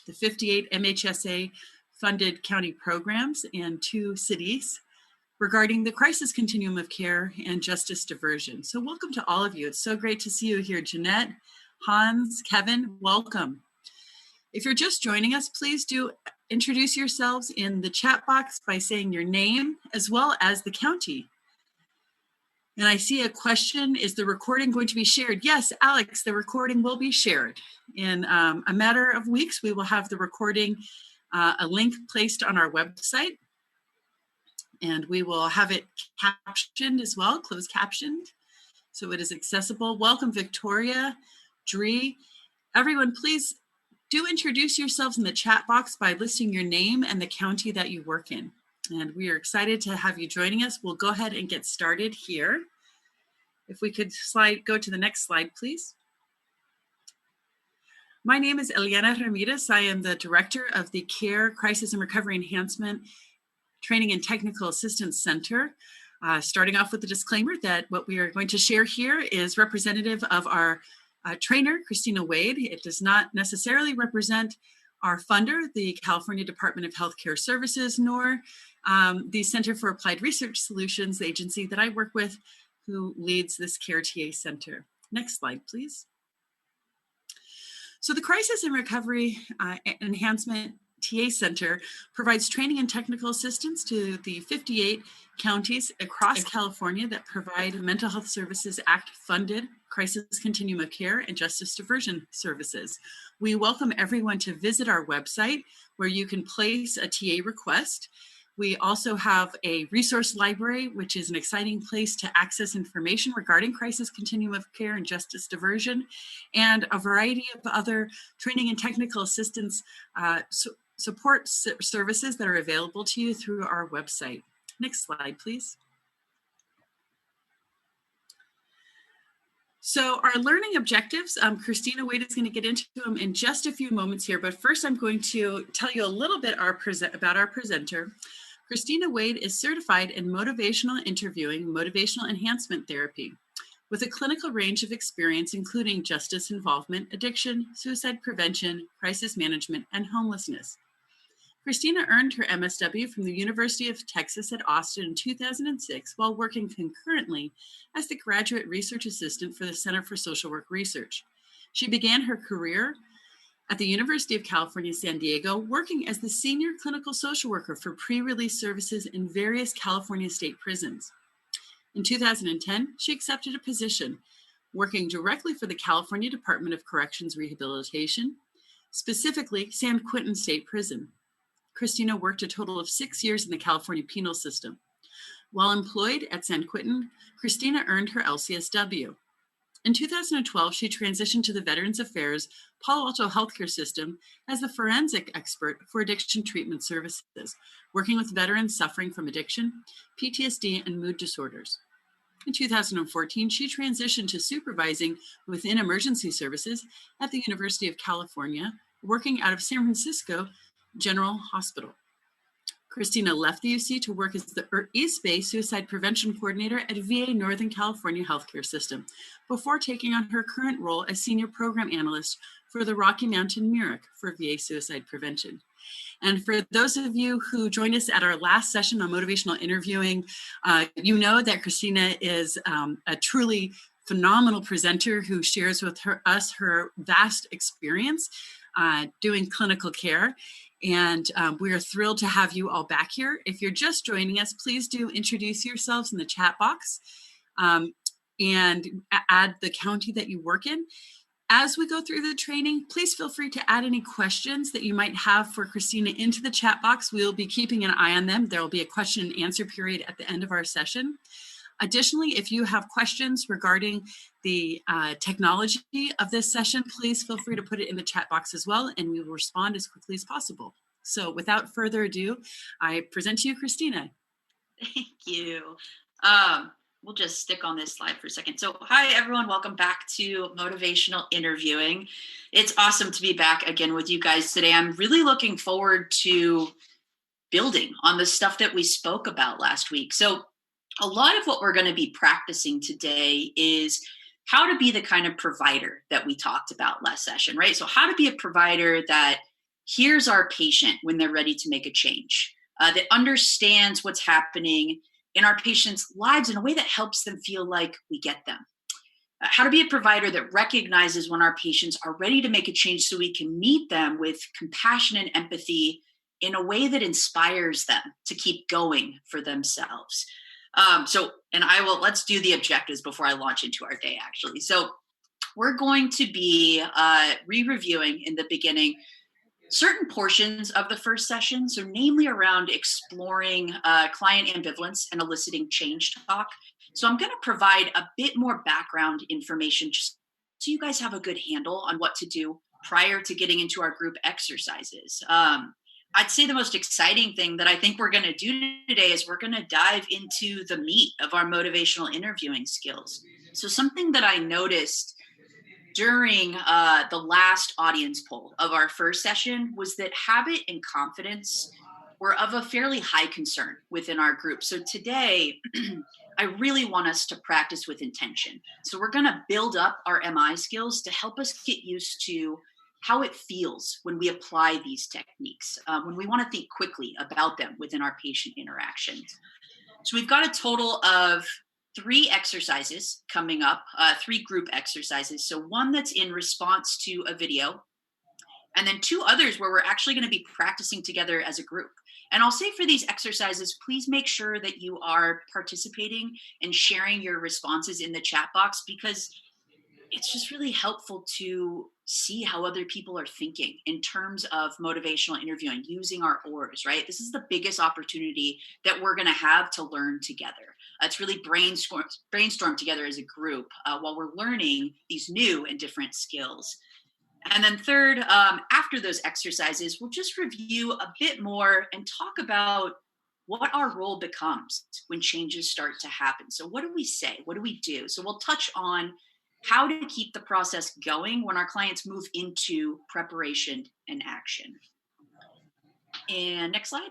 the 58 MHSA-funded county programs in 2 cities regarding the crisis continuum of care and justice diversion. So welcome to all of you. It's so great to see you here. Jeanette, Hans, Kevin, welcome. If you're just joining us, please do introduce yourselves in the chat box by saying your name as well as the county. And I see a question, is the recording going to be shared? Yes, Alex, the recording will be shared. In a matter of weeks, we will have the recording, a link placed on our website. And we will have it captioned as well, closed captioned, so it is accessible. Welcome, Victoria, Dree. Everyone, please do introduce yourselves in the chat box by listing your name and the county that you work in. And we are excited to have you joining us. We'll go ahead and get started here. If we could go to the next slide, please. My name is Eliana Ramirez. I am the director of the CARE Crisis and Recovery Enhancement Training and Technical Assistance Center. Starting off with the disclaimer that what we are going to share here is representative of our trainer, Christina Wade. It does not necessarily represent our funder, the California Department of Healthcare Services, nor the Center for Applied Research Solutions, the agency that I work with, who leads this CARE TA Center. Next slide, please. So the Crisis and Recovery Enhancement TA Center provides training and technical assistance to the 58 counties across California that provide Mental Health Services Act funded crisis continuum of care and justice diversion services. We welcome everyone to visit our website where you can place a TA request. We also have a resource library, which is an exciting place to access information regarding crisis continuum of care and justice diversion, and a variety of other training and technical assistance support services that are available to you through our website. Next slide, please. So our learning objectives, Christina Wade is going to get into them in just a few moments here, but first I'm going to tell you a little bit about our presenter. Christina Wade is certified in Motivational Interviewing, Motivational Enhancement Therapy, with a clinical range of experience including justice involvement, addiction, suicide prevention, crisis management, and homelessness. Christina earned her MSW from the University of Texas at Austin in 2006 while working concurrently as the graduate research assistant for the Center for Social Work Research. She began her career at the University of California, San Diego, working as the senior clinical social worker for pre-release services in various California state prisons. In 2010, she accepted a position working directly for the California Department of Corrections Rehabilitation, specifically San Quentin State Prison. Christina worked a total of 6 years in the California penal system. While employed at San Quentin, Christina earned her LCSW. In 2012, she transitioned to the Veterans Affairs Palo Alto Healthcare System as the forensic expert for addiction treatment services, working with veterans suffering from addiction, PTSD, and mood disorders. In 2014, she transitioned to supervising within emergency services at the University of California, working out of San Francisco General Hospital. Christina left the UC to work as the East Bay Suicide Prevention Coordinator at VA Northern California Healthcare System before taking on her current role as Senior Program Analyst for the Rocky Mountain MURIC for VA Suicide Prevention. And for those of you who joined us at our last session on motivational interviewing, you know that Christina is a truly phenomenal presenter who shares with us her vast experience doing clinical care. And we are thrilled to have you all back here. If you're just joining us, please do introduce yourselves in the chat box and add the county that you work in. As we go through the training, please feel free to add any questions that you might have for Christina into the chat box. We'll be keeping an eye on them. There will be a question and answer period at the end of our session. Additionally, if you have questions regarding the technology of this session, please feel free to put it in the chat box as well, and we will respond as quickly as possible. So without further ado, I present to you, Christina. Thank you. We'll just stick on this slide for a second. So hi, everyone. Welcome back to Motivational Interviewing. It's awesome to be back again with you guys today. I'm really looking forward to building on the stuff that we spoke about last week. So a lot of what we're going to be practicing today is how to be the kind of provider that we talked about last session, right? So how to be a provider that hears our patient when they're ready to make a change, that understands what's happening in our patients' lives in a way that helps them feel like we get them. How to be a provider that recognizes when our patients are ready to make a change so we can meet them with compassion and empathy in a way that inspires them to keep going for themselves. Let's do the objectives before I launch into our day, actually. So we're going to be re-reviewing in the beginning certain portions of the first session, so namely around exploring client ambivalence and eliciting change talk. So I'm going to provide a bit more background information just so you guys have a good handle on what to do prior to getting into our group exercises. I'd say the most exciting thing that I think we're going to do today is we're going to dive into the meat of our motivational interviewing skills. So something that I noticed during the last audience poll of our first session was that habit and confidence were of a fairly high concern within our group. So today, I really want us to practice with intention. So we're going to build up our MI skills to help us get used to how it feels when we apply these techniques, when we want to think quickly about them within our patient interactions. So we've got a total of 3 exercises coming up, 3 group exercises. So one that's in response to a video, and then 2 others where we're actually going to be practicing together as a group. And I'll say for these exercises, please make sure that you are participating and sharing your responses in the chat box, because it's just really helpful to see how other people are thinking in terms of motivational interviewing, using our oars, right? This is the biggest opportunity that we're going to have to learn together. It's really brainstorm together as a group while we're learning these new and different skills. And then third, after those exercises, we'll just review a bit more and talk about what our role becomes when changes start to happen. So what do we say? What do we do? So we'll touch on how to keep the process going when our clients move into preparation and action. And next slide.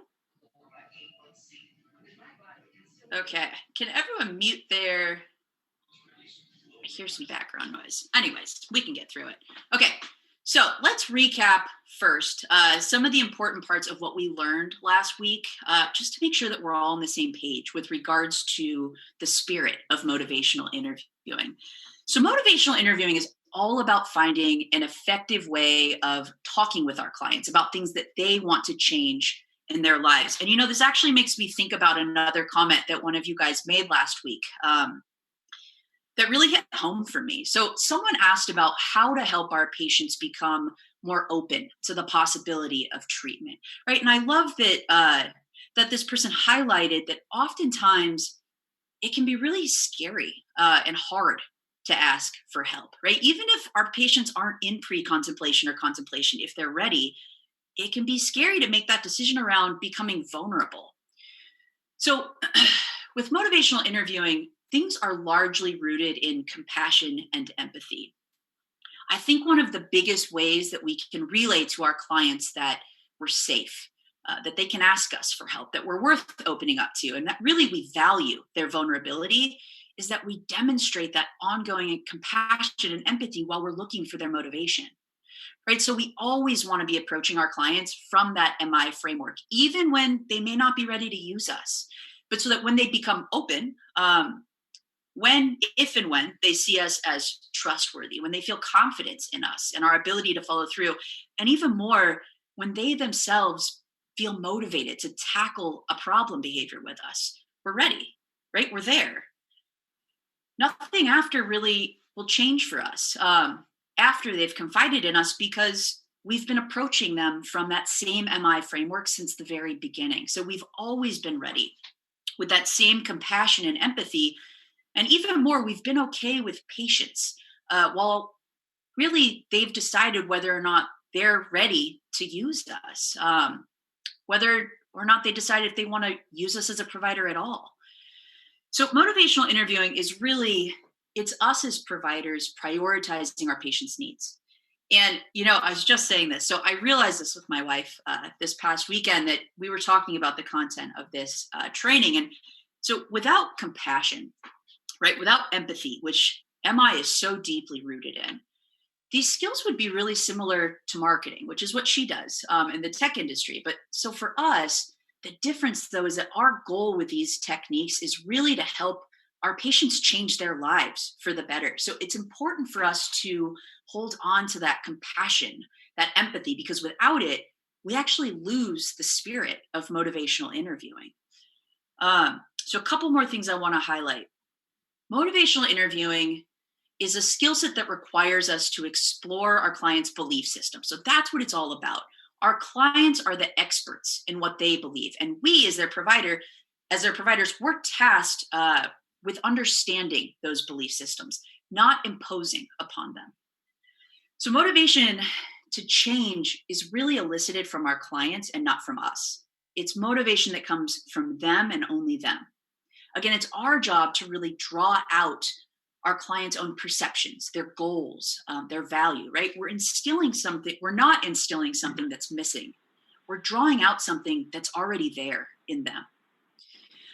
Okay, can everyone mute their, I hear some background noise. Anyways, we can get through it. Okay, so let's recap first some of the important parts of what we learned last week, just to make sure that we're all on the same page with regards to the spirit of motivational interviewing. So motivational interviewing is all about finding an effective way of talking with our clients about things that they want to change in their lives. And, this actually makes me think about another comment that one of you guys made last week that really hit home for me. So someone asked about how to help our patients become more open to the possibility of treatment, right? And I love that that this person highlighted that oftentimes it can be really scary and hard to ask for help, right? Even if our patients aren't in pre-contemplation or contemplation, if they're ready, it can be scary to make that decision around becoming vulnerable. So with motivational interviewing, things are largely rooted in compassion and empathy. I think one of the biggest ways that we can relay to our clients that we're safe, that they can ask us for help, that we're worth opening up to, and that really we value their vulnerability, is that we demonstrate that ongoing compassion and empathy while we're looking for their motivation, right? So we always want to be approaching our clients from that MI framework, even when they may not be ready to use us, but so that when they become open, if and when they see us as trustworthy, when they feel confidence in us and our ability to follow through, and even more, when they themselves feel motivated to tackle a problem behavior with us, we're ready, right? We're there. Nothing after really will change for us after they've confided in us, because we've been approaching them from that same MI framework since the very beginning. So we've always been ready with that same compassion and empathy. And even more, we've been okay with patience while really they've decided whether or not they're ready to use us, whether or not they decide if they want to use us as a provider at all. So motivational interviewing is really, it's us as providers prioritizing our patients' needs. And, I was just saying this. So I realized this with my wife this past weekend, that we were talking about the content of this training. And so without compassion, right, without empathy, which MI is so deeply rooted in, these skills would be really similar to marketing, which is what she does in the tech industry. But so for us, the difference though is that our goal with these techniques is really to help our patients change their lives for the better. So it's important for us to hold on to that compassion, that empathy, because without it, we actually lose the spirit of motivational interviewing. So a couple more things I want to highlight. Motivational interviewing is a skill set that requires us to explore our clients' belief system. So that's what it's all about. Our clients are the experts in what they believe, and we, as their providers, we're tasked with understanding those belief systems, not imposing upon them. So motivation to change is really elicited from our clients and not from us. It's motivation that comes from them and only them. Again, it's our job to really draw out our clients' own perceptions, their goals, their value, right? We're not instilling something that's missing. We're drawing out something that's already there in them.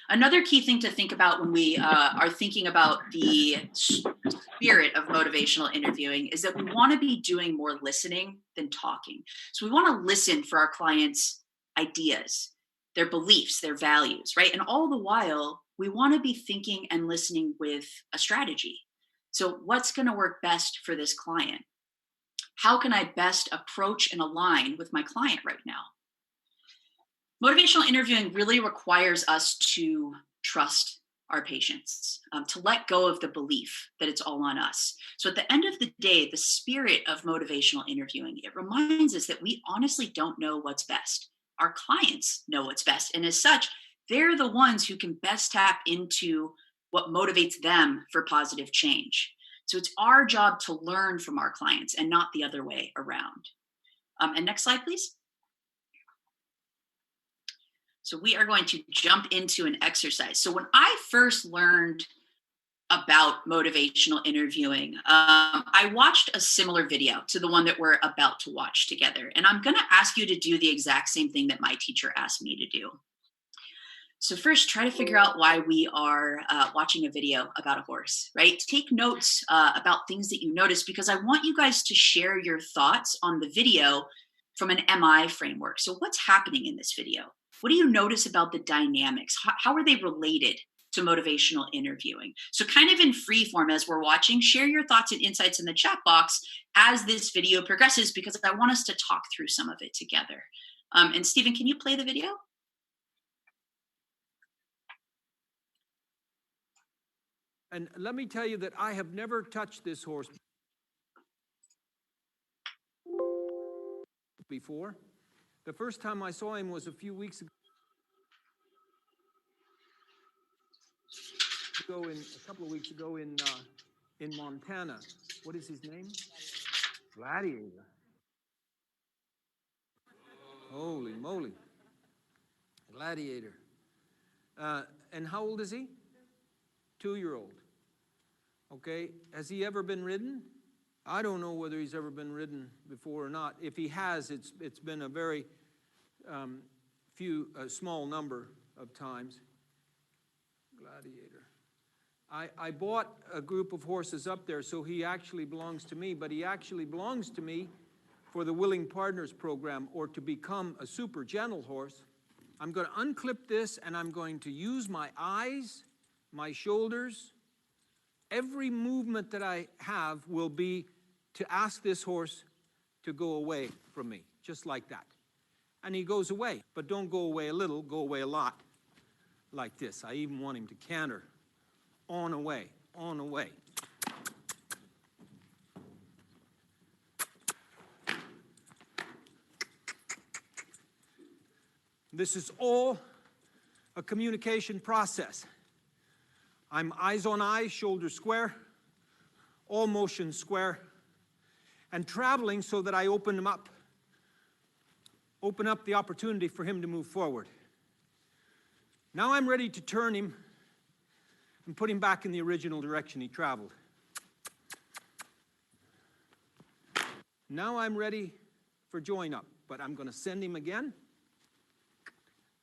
Another key thing to think about when we are thinking about the spirit of motivational interviewing is that we want to be doing more listening than talking. So we want to listen for our clients' ideas, their beliefs, their values, right? And all the while, we want to be thinking and listening with a strategy. So what's going to work best for this client? How can I best approach and align with my client right now? Motivational interviewing really requires us to trust our patients, to let go of the belief that it's all on us. So at the end of the day, the spirit of motivational interviewing, it reminds us that we honestly don't know what's best. Our clients know what's best. And as such, they're the ones who can best tap into what motivates them for positive change. So it's our job to learn from our clients and not the other way around. And next slide, please. So we are going to jump into an exercise. So when I first learned about motivational interviewing, I watched a similar video to the one that we're about to watch together. And I'm going to ask you to do the exact same thing that my teacher asked me to do. So first, try to figure out why we are watching a video about a horse, right? Take notes about things that you notice, because I want you guys to share your thoughts on the video from an MI framework. So what's happening in this video? What do you notice about the dynamics? How are they related to motivational interviewing? So kind of in free form as we're watching, share your thoughts and insights in the chat box as this video progresses, because I want us to talk through some of it together. And Stephen, can you play the video? And let me tell you that I have never touched this horse before. The first time I saw him was a few weeks ago, a couple of weeks ago in Montana. What is his name? Gladiator. Holy moly. Gladiator. And how old is he? 2-year-old. Okay, has he ever been ridden? I don't know whether he's ever been ridden before or not. If he has, it's been a very small number of times. Gladiator. I bought a group of horses up there, so he actually belongs to me, but he actually belongs to me for the Willing Partners program, or to become a super gentle horse. I'm going to unclip this, and I'm going to use my eyes, my shoulders. Every movement that I have will be to ask this horse to go away from me, just like that. And he goes away, but don't go away a little, go away a lot, like this. I even want him to canter. On away, on away. This is all a communication process. I'm eyes on eyes, shoulders square, all motions square, and traveling so that I open them up. Open up the opportunity for him to move forward. Now I'm ready to turn him and put him back in the original direction he traveled. Now I'm ready for join up, but I'm going to send him again,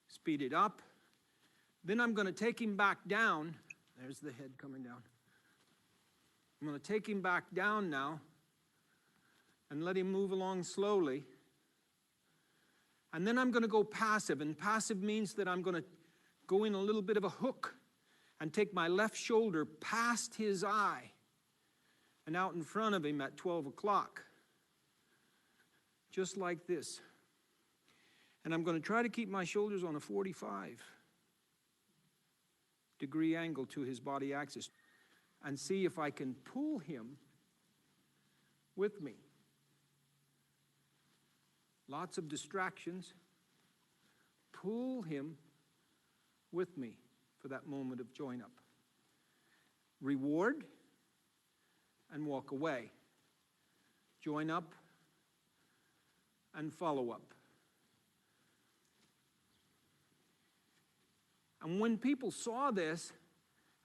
speed it up. Then I'm going to take him back down. There's the head coming down. I'm going to take him back down now and let him move along slowly. And then I'm going to go passive, and passive means that I'm going to go in a little bit of a hook and take my left shoulder past his eye and out in front of him at 12 o'clock. Just like this. And I'm going to try to keep my shoulders on a 45-degree angle to his body axis and see if I can pull him with me. Lots of distractions. Pull him with me for that moment of join up. Reward and walk away. Join up and follow up. And when people saw this,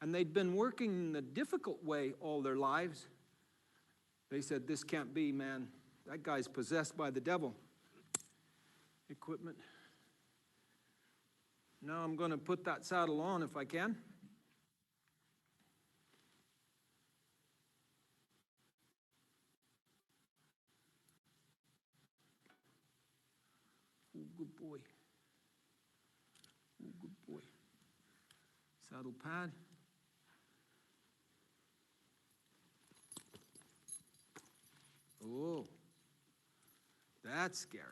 and they'd been working in the difficult way all their lives, they said, this can't be, man. That guy's possessed by the devil. Equipment. Now I'm going to put that saddle on if I can. Oh, good boy. Oh, good boy. Saddle pad. Oh, that's scary.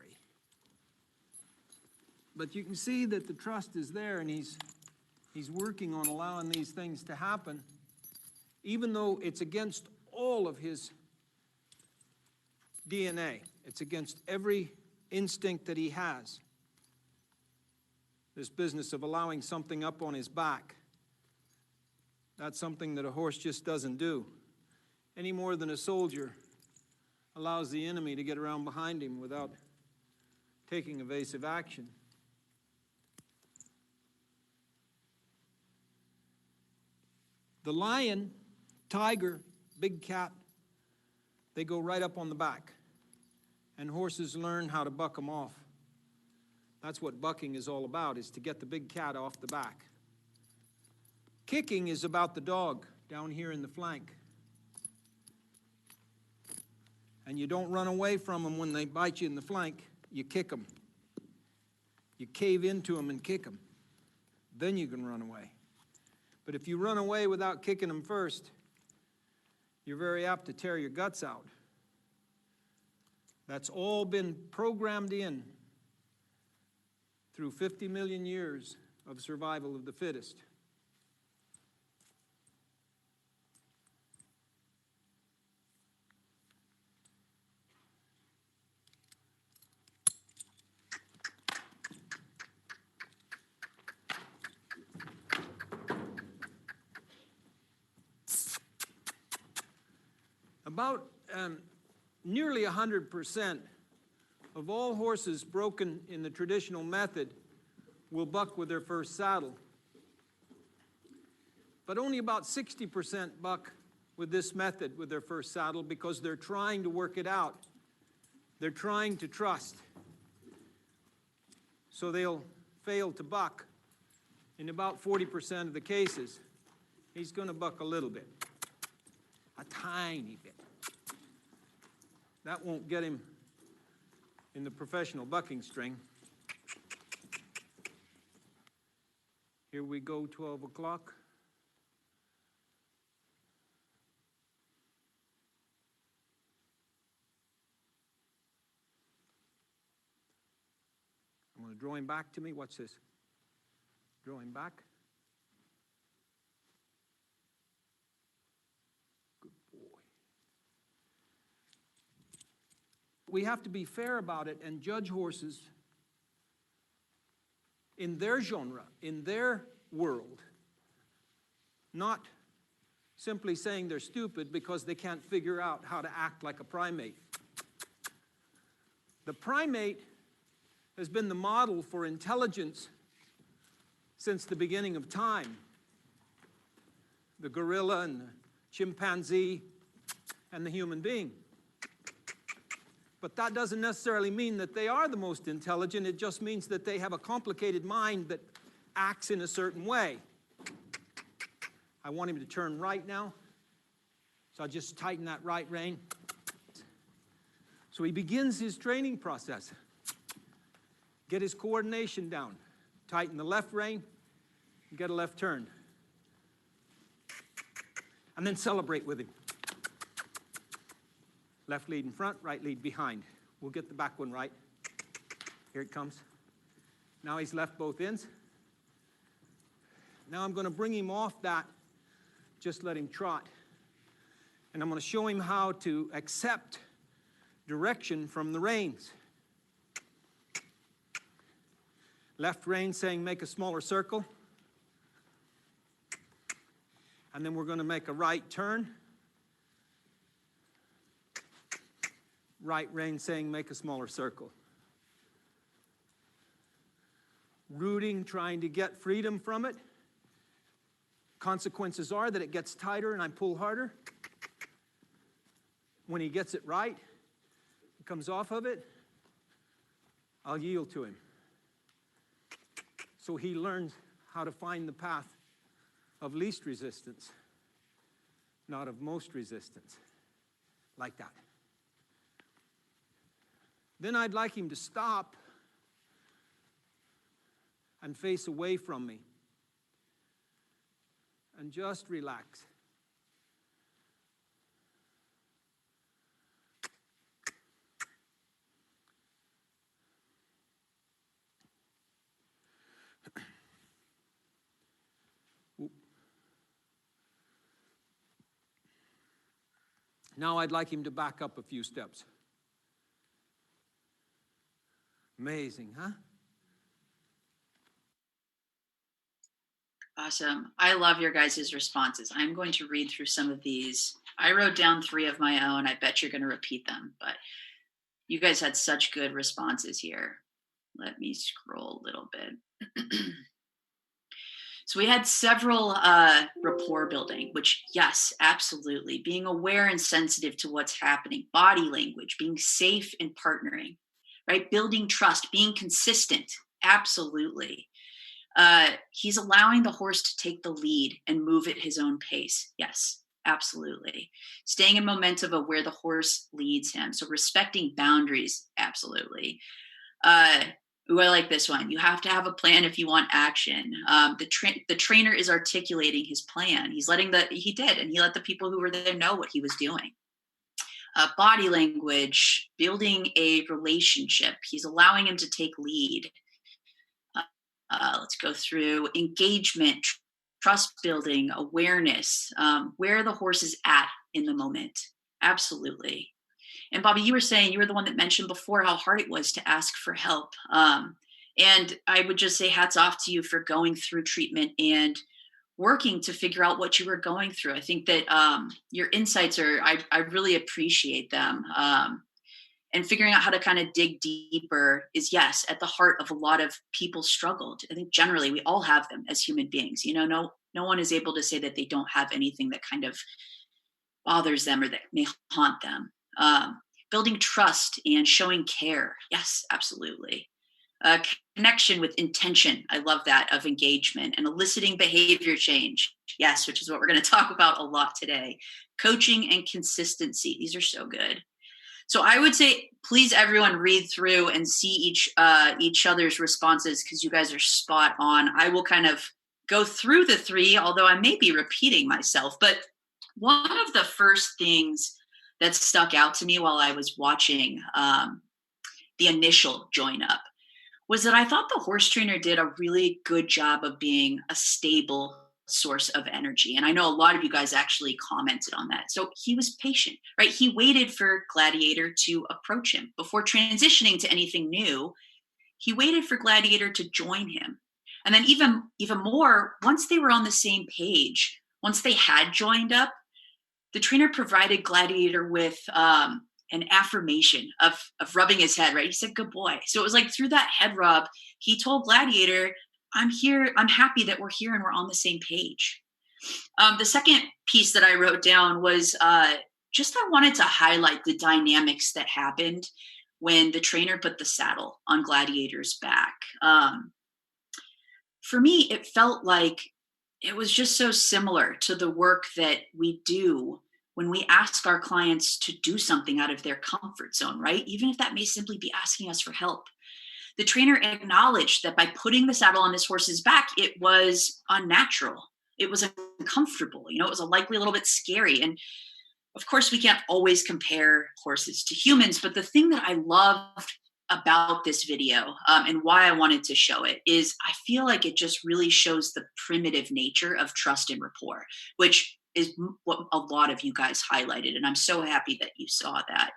But you can see that the trust is there, and he's working on allowing these things to happen, even though it's against all of his DNA. It's against every instinct that he has. This business of allowing something up on his back, that's something that a horse just doesn't do, any more than a soldier allows the enemy to get around behind him without taking evasive action. The lion, tiger, big cat, they go right up on the back. And horses learn how to buck them off. That's what bucking is all about, is to get the big cat off the back. Kicking is about the dog down here in the flank. And you don't run away from them when they bite you in the flank. You kick them. You cave into them and kick them. Then you can run away. But if you run away without kicking them first, you're very apt to tear your guts out. That's all been programmed in through 50 million years of survival of the fittest. About nearly 100% of all horses broken in the traditional method will buck with their first saddle. But only about 60% buck with this method with their first saddle because they're trying to work it out. They're trying to trust. So they'll fail to buck in about 40% of the cases. He's going to buck a little bit, a tiny bit. That won't get him in the professional bucking string. Here we go, 12 o'clock. I'm going to draw him back to me. Watch this. Draw him back. We have to be fair about it and judge horses in their genre, in their world, not simply saying they're stupid because they can't figure out how to act like a primate. The primate has been the model for intelligence since the beginning of time. The gorilla and the chimpanzee and the human being. But that doesn't necessarily mean that they are the most intelligent. It just means that they have a complicated mind that acts in a certain way. I want him to turn right now. So I'll just tighten that right rein. So he begins his training process. Get his coordination down. Tighten the left rein, get a left turn. And then celebrate with him. Left lead in front, right lead behind. We'll get the back one right. Here it comes. Now he's left both ends. Now I'm going to bring him off that. Just let him trot. And I'm going to show him how to accept direction from the reins. Left rein saying make a smaller circle. And then we're going to make a right turn. Right rein saying make a smaller circle. Rooting, trying to get freedom from it. Consequences are that it gets tighter and I pull harder. When he gets it right, he comes off of it, I'll yield to him. So he learns how to find the path of least resistance, not of most resistance, like that. Then I'd like him to stop and face away from me and just relax. Now I'd like him to back up a few steps. Amazing, huh? Awesome. I love your guys' responses. I'm going to read through some of these. I wrote down 3 of my own. I bet you're going to repeat them, but you guys had such good responses here. Let me scroll a little bit. So we had several rapport building, which, yes, absolutely. Being aware and sensitive to what's happening, body language, being safe in partnering, right? Building trust, being consistent, absolutely. He's allowing the horse to take the lead and move at his own pace. Yes, absolutely. Staying in momentum of where the horse leads him. So respecting boundaries, absolutely. Ooh, I like this one. You have to have a plan if you want action. The trainer is articulating his plan. He did, and he let the people who were there know what he was doing. Body language, building a relationship. He's allowing him to take lead. Let's go through engagement, trust building, awareness, where the horse is at in the moment. Absolutely. And Bobby, you were saying, you were the one that mentioned before how hard it was to ask for help. And I would just say hats off to you for going through treatment and working to figure out what you were going through. I think that your insights I really appreciate them. And figuring out how to kind of dig deeper is, yes, at the heart of a lot of people's struggles. I think generally we all have them as human beings. You know, no one is able to say that they don't have anything that kind of bothers them or that may haunt them. Building trust and showing care. Yes, absolutely. Connection with intention. I love that, of engagement, and eliciting behavior change. Yes, which is what we're going to talk about a lot today. Coaching and consistency. These are so good. So I would say, please, everyone, read through and see each other's responses, because you guys are spot on. I will kind of go through the 3, although I may be repeating myself. But one of the first things that stuck out to me while I was watching the initial join up was that I thought the horse trainer did a really good job of being a stable source of energy. And I know a lot of you guys actually commented on that. So he was patient, right? He waited for Gladiator to approach him before transitioning to anything new. He waited for Gladiator to join him. And then even more, once they were on the same page, once they had joined up, the trainer provided Gladiator with an affirmation of rubbing his head, right? He said, good boy. So it was like through that head rub, he told Gladiator, I'm here. I'm happy that we're here and we're on the same page. The second piece that I wrote down was I wanted to highlight the dynamics that happened when the trainer put the saddle on Gladiator's back. For me, it felt like it was just so similar to the work that we do when we ask our clients to do something out of their comfort zone, right? Even if that may simply be asking us for help. The trainer acknowledged that by putting the saddle on this horse's back, it was unnatural. It was uncomfortable. It was likely a little bit scary. And of course, we can't always compare horses to humans, but the thing that I loved about this video and why I wanted to show it is I feel like it just really shows the primitive nature of trust and rapport, which is what a lot of you guys highlighted. And I'm so happy that you saw that.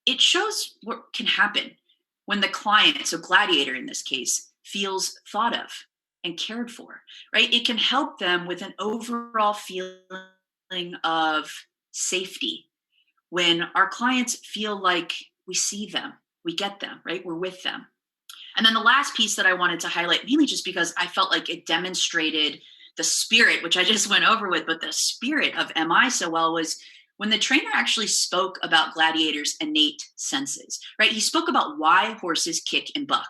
It shows what can happen when the client, so Gladiator in this case, feels thought of and cared for, right? It can help them with an overall feeling of safety when our clients feel like we see them, we get them, right? We're with them. And then the last piece that I wanted to highlight, mainly just because I felt like it demonstrated the spirit, which I just went over with, but the spirit of MI so well, was when the trainer actually spoke about Gladiator's innate senses, right? He spoke about why horses kick and buck.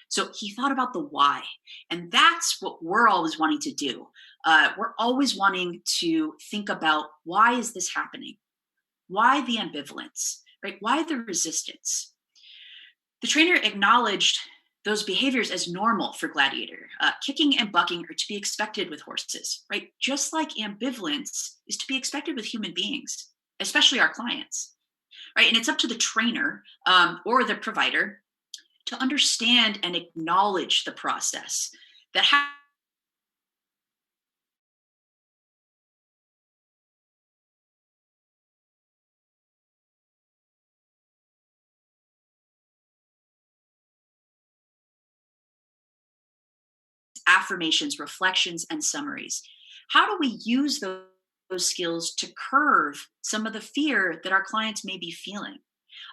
So he thought about the why. And that's what we're always wanting to do. We're always wanting to think about, why is this happening? Why the ambivalence, right? Why the resistance? The trainer acknowledged those behaviors as normal for Gladiator. Kicking and bucking are to be expected with horses, right? Just like ambivalence is to be expected with human beings, especially our clients, right? And it's up to the trainer or the provider to understand and acknowledge the process that affirmations, reflections, and summaries. How do we use those skills to curve some of the fear that our clients may be feeling?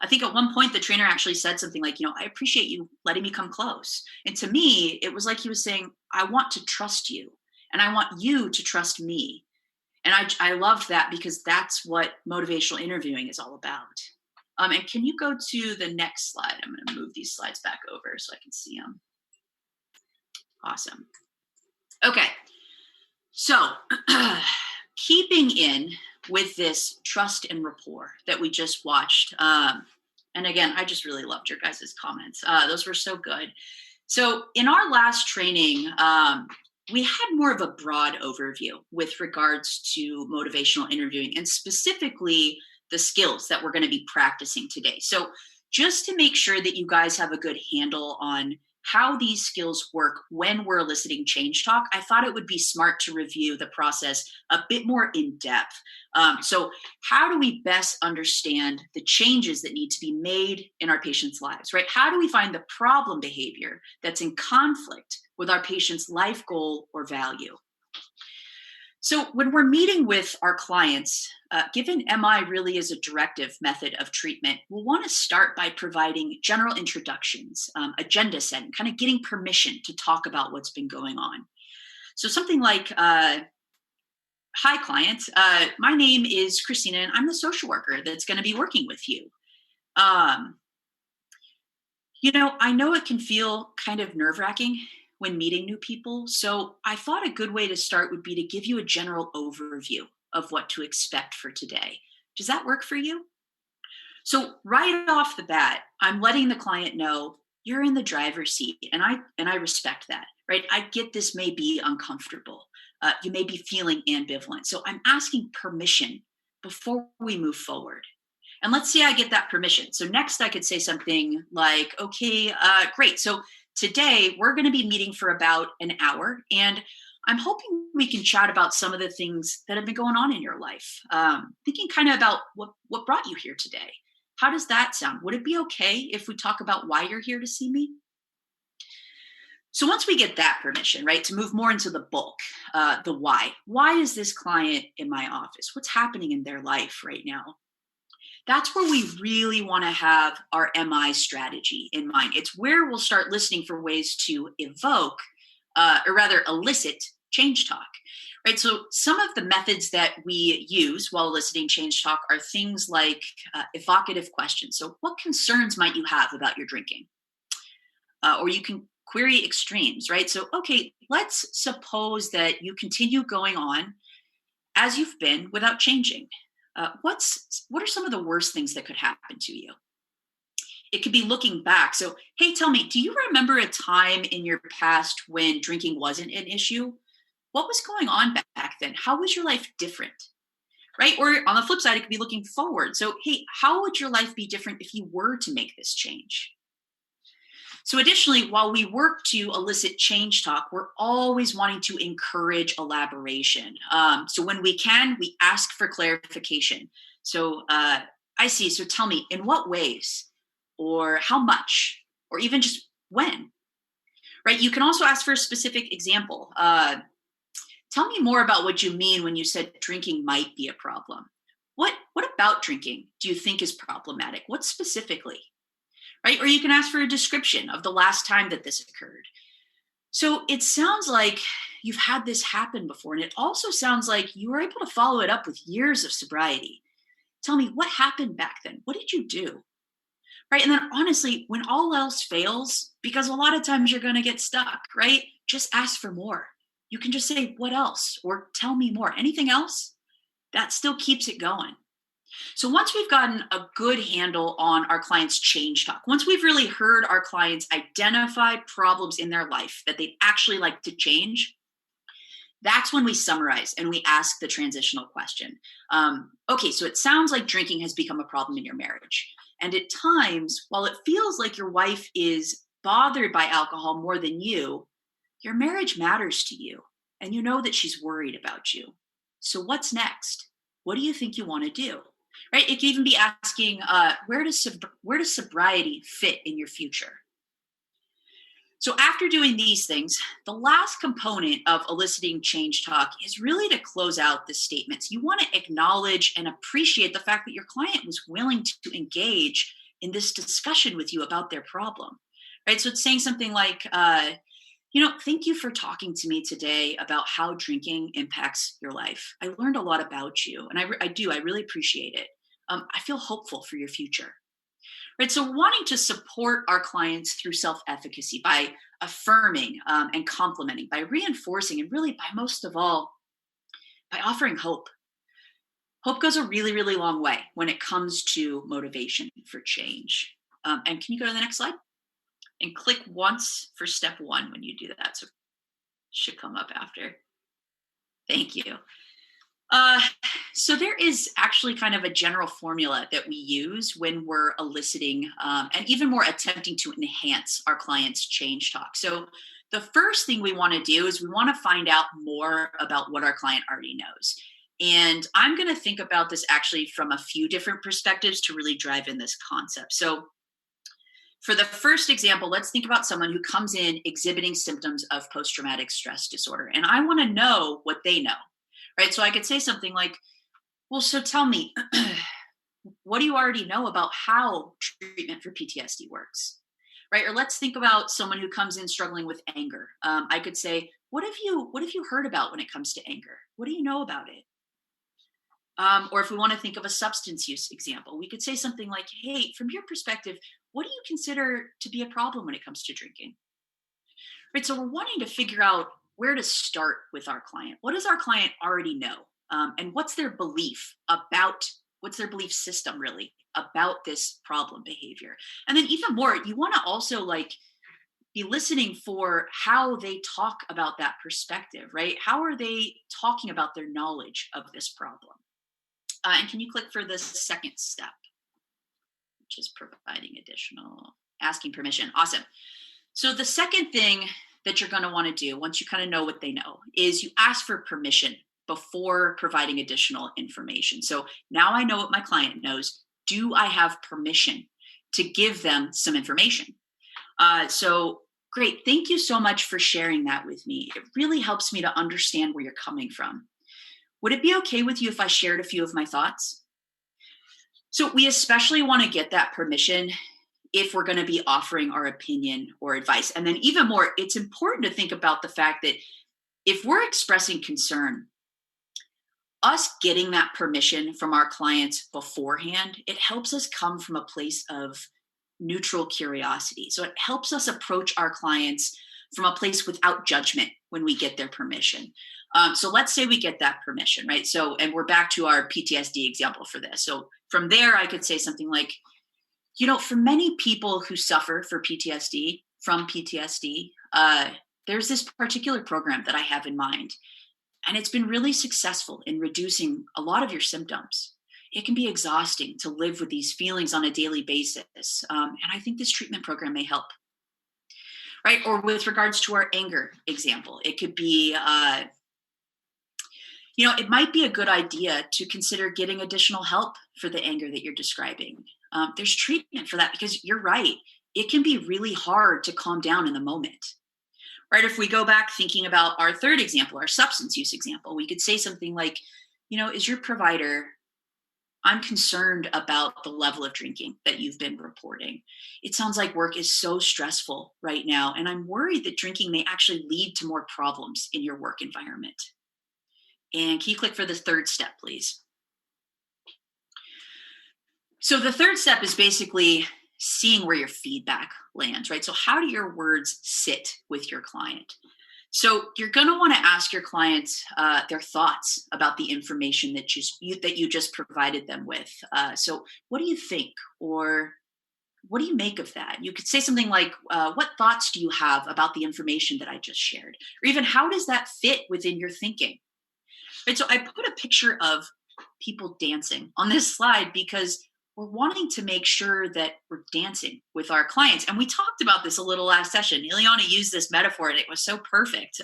I think at one point the trainer actually said something like, I appreciate you letting me come close. And to me, it was like he was saying, I want to trust you and I want you to trust me. And I loved that, because that's what motivational interviewing is all about. And can you go to the next slide? I'm going to move these slides back over so I can see them. Awesome. Okay. So keeping in with this trust and rapport that we just watched. And again, I just really loved your guys' comments. Those were so good. So in our last training, we had more of a broad overview with regards to motivational interviewing, and specifically the skills that we're going to be practicing today. So just to make sure that you guys have a good handle on how these skills work when we're eliciting change talk, I thought it would be smart to review the process a bit more in depth. So how do we best understand the changes that need to be made in our patients' lives, right? How do we find the problem behavior that's in conflict with our patient's life goal or value? So when we're meeting with our clients, given MI really is a directive method of treatment, we'll want to start by providing general introductions, agenda setting, kind of getting permission to talk about what's been going on. So something like, hi client, my name is Christina and I'm the social worker that's going to be working with you. I know it can feel kind of nerve-wracking when meeting new people. So I thought a good way to start would be to give you a general overview of what to expect for today. Does that work for you? So right off the bat, I'm letting the client know you're in the driver's seat, and I respect that, right? I get this may be uncomfortable. You may be feeling ambivalent. So I'm asking permission before we move forward. And let's say I get that permission. So next I could say something like, okay, great. So today, we're going to be meeting for about an hour, and I'm hoping we can chat about some of the things that have been going on in your life. Thinking kind of about what brought you here today. How does that sound? Would it be okay if we talk about why you're here to see me? So once we get that permission, right, to move more into the bulk, the why. Why is this client in my office? What's happening in their life right now? That's where we really want to have our MI strategy in mind. It's where we'll start listening for ways to evoke, or rather elicit, change talk, right? So some of the methods that we use while eliciting change talk are things like evocative questions. So what concerns might you have about your drinking? Or you can query extremes, right? So, okay, let's suppose that you continue going on as you've been without changing. What are some of the worst things that could happen to you? It could be looking back. So, hey, tell me, do you remember a time in your past when drinking wasn't an issue? What was going on back then? How was your life different? Right? Or on the flip side, it could be looking forward. So, hey, how would your life be different if you were to make this change? So additionally, while we work to elicit change talk, we're always wanting to encourage elaboration. So when we can, we ask for clarification. So I see. So tell me, in what ways, or how much, or even just when? Right? You can also ask for a specific example. Tell me more about what you mean when you said drinking might be a problem. What about drinking do you think is problematic? What specifically? Right? Or you can ask for a description of the last time that this occurred. So it sounds like you've had this happen before, and it also sounds like you were able to follow it up with years of sobriety. Tell me, what happened back then? What did you do? Right? And then honestly, when all else fails, because a lot of times you're going to get stuck, right? Just ask for more. You can just say, what else? Or tell me more. Anything else? That still keeps it going. So once we've gotten a good handle on our clients' change talk, once we've really heard our clients identify problems in their life that they'd actually like to change, that's when we summarize and we ask the transitional question. Okay, so it sounds like drinking has become a problem in your marriage. And at times, while it feels like your wife is bothered by alcohol more than you, your marriage matters to you. And you know that she's worried about you. So what's next? What do you think you want to do? Right? It could even be asking, where does sobriety fit in your future? So after doing these things, the last component of eliciting change talk is really to close out the statements. You want to acknowledge and appreciate the fact that your client was willing to engage in this discussion with you about their problem, right? So it's saying something like, thank you for talking to me today about how drinking impacts your life. I learned a lot about you, and I really appreciate it. I feel hopeful for your future. Right, so wanting to support our clients through self-efficacy by affirming and complimenting, by reinforcing, and really by most of all, by offering hope. Hope goes a really, really long way when it comes to motivation for change. And can you go to the next slide? And click once for step 1 when you do that. So it should come up after. Thank you. So there is actually kind of a general formula that we use when we're eliciting and even more attempting to enhance our clients' change talk. So the first thing we want to do is we want to find out more about what our client already knows. And I'm going to think about this actually from a few different perspectives to really drive in this concept. So for the first example, let's think about someone who comes in exhibiting symptoms of post-traumatic stress disorder. And I want to know what they know. Right. So I could say something like, well, so tell me, what do you already know about how treatment for PTSD works? Right. Or let's think about someone who comes in struggling with anger. I could say, what have you heard about when it comes to anger? What do you know about it? Or if we want to think of a substance use example, we could say something like, hey, from your perspective, what do you consider to be a problem when it comes to drinking? Right. So we're wanting to figure out where to start with our client. What does our client already know? And what's their belief system really about this problem behavior? And then even more, you want to also be listening for how they talk about that perspective, right? How are they talking about their knowledge of this problem? And can you click for the second step, which is asking permission. Awesome. So the second thing that you're going to want to do once you kind of know what they know is you ask for permission before providing additional information. So now I know what my client knows. Do I have permission to give them some information? So great. Thank you so much for sharing that with me. It really helps me to understand where you're coming from. Would it be okay with you if I shared a few of my thoughts? So we especially want to get that permission if we're going to be offering our opinion or advice. And then even more, it's important to think about the fact that if we're expressing concern, us getting that permission from our clients beforehand, it helps us come from a place of neutral curiosity. So it helps us approach our clients from a place without judgment when we get their permission. So let's say we get that permission, right? So, and we're back to our PTSD example for this. So from there, I could say something like, for many people who suffer from PTSD, there's this particular program that I have in mind, and it's been really successful in reducing a lot of your symptoms. It can be exhausting to live with these feelings on a daily basis, and I think this treatment program may help. Right? Or with regards to our anger example, it could be, it might be a good idea to consider getting additional help for the anger that you're describing. There's treatment for that, because you're right. It can be really hard to calm down in the moment. Right? If we go back thinking about our third example, our substance use example, we could say something like, is your provider, I'm concerned about the level of drinking that you've been reporting. It sounds like work is so stressful right now, and I'm worried that drinking may actually lead to more problems in your work environment. And can you click for the third step, please? So the third step is basically seeing where your feedback lands, right? So how do your words sit with your client? So you're going to want to ask your clients their thoughts about the information that you just provided them with. So what do you think? Or what do you make of that? You could say something like, what thoughts do you have about the information that I just shared? Or even, how does that fit within your thinking? Right, so I put a picture of people dancing on this slide because we're wanting to make sure that we're dancing with our clients. And we talked about this a little last session. Ileana used this metaphor and it was so perfect.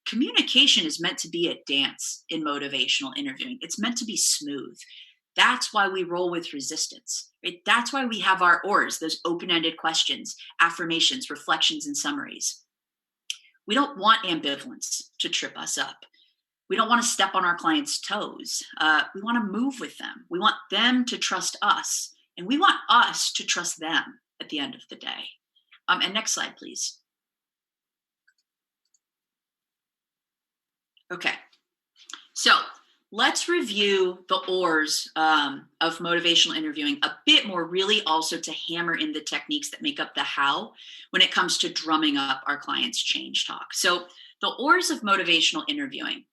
Communication is meant to be a dance in motivational interviewing. It's meant to be smooth. That's why we roll with resistance. Right? That's why we have our ORs, those open-ended questions, affirmations, reflections, and summaries. We don't want ambivalence to trip us up. We don't want to step on our clients' toes. We want to move with them. We want them to trust us, and we want us to trust them at the end of the day. And next slide, please. Okay, so let's review the ORs of motivational interviewing a bit more, really also to hammer in the techniques that make up the how when it comes to drumming up our clients' change talk. So the ORs of motivational interviewing.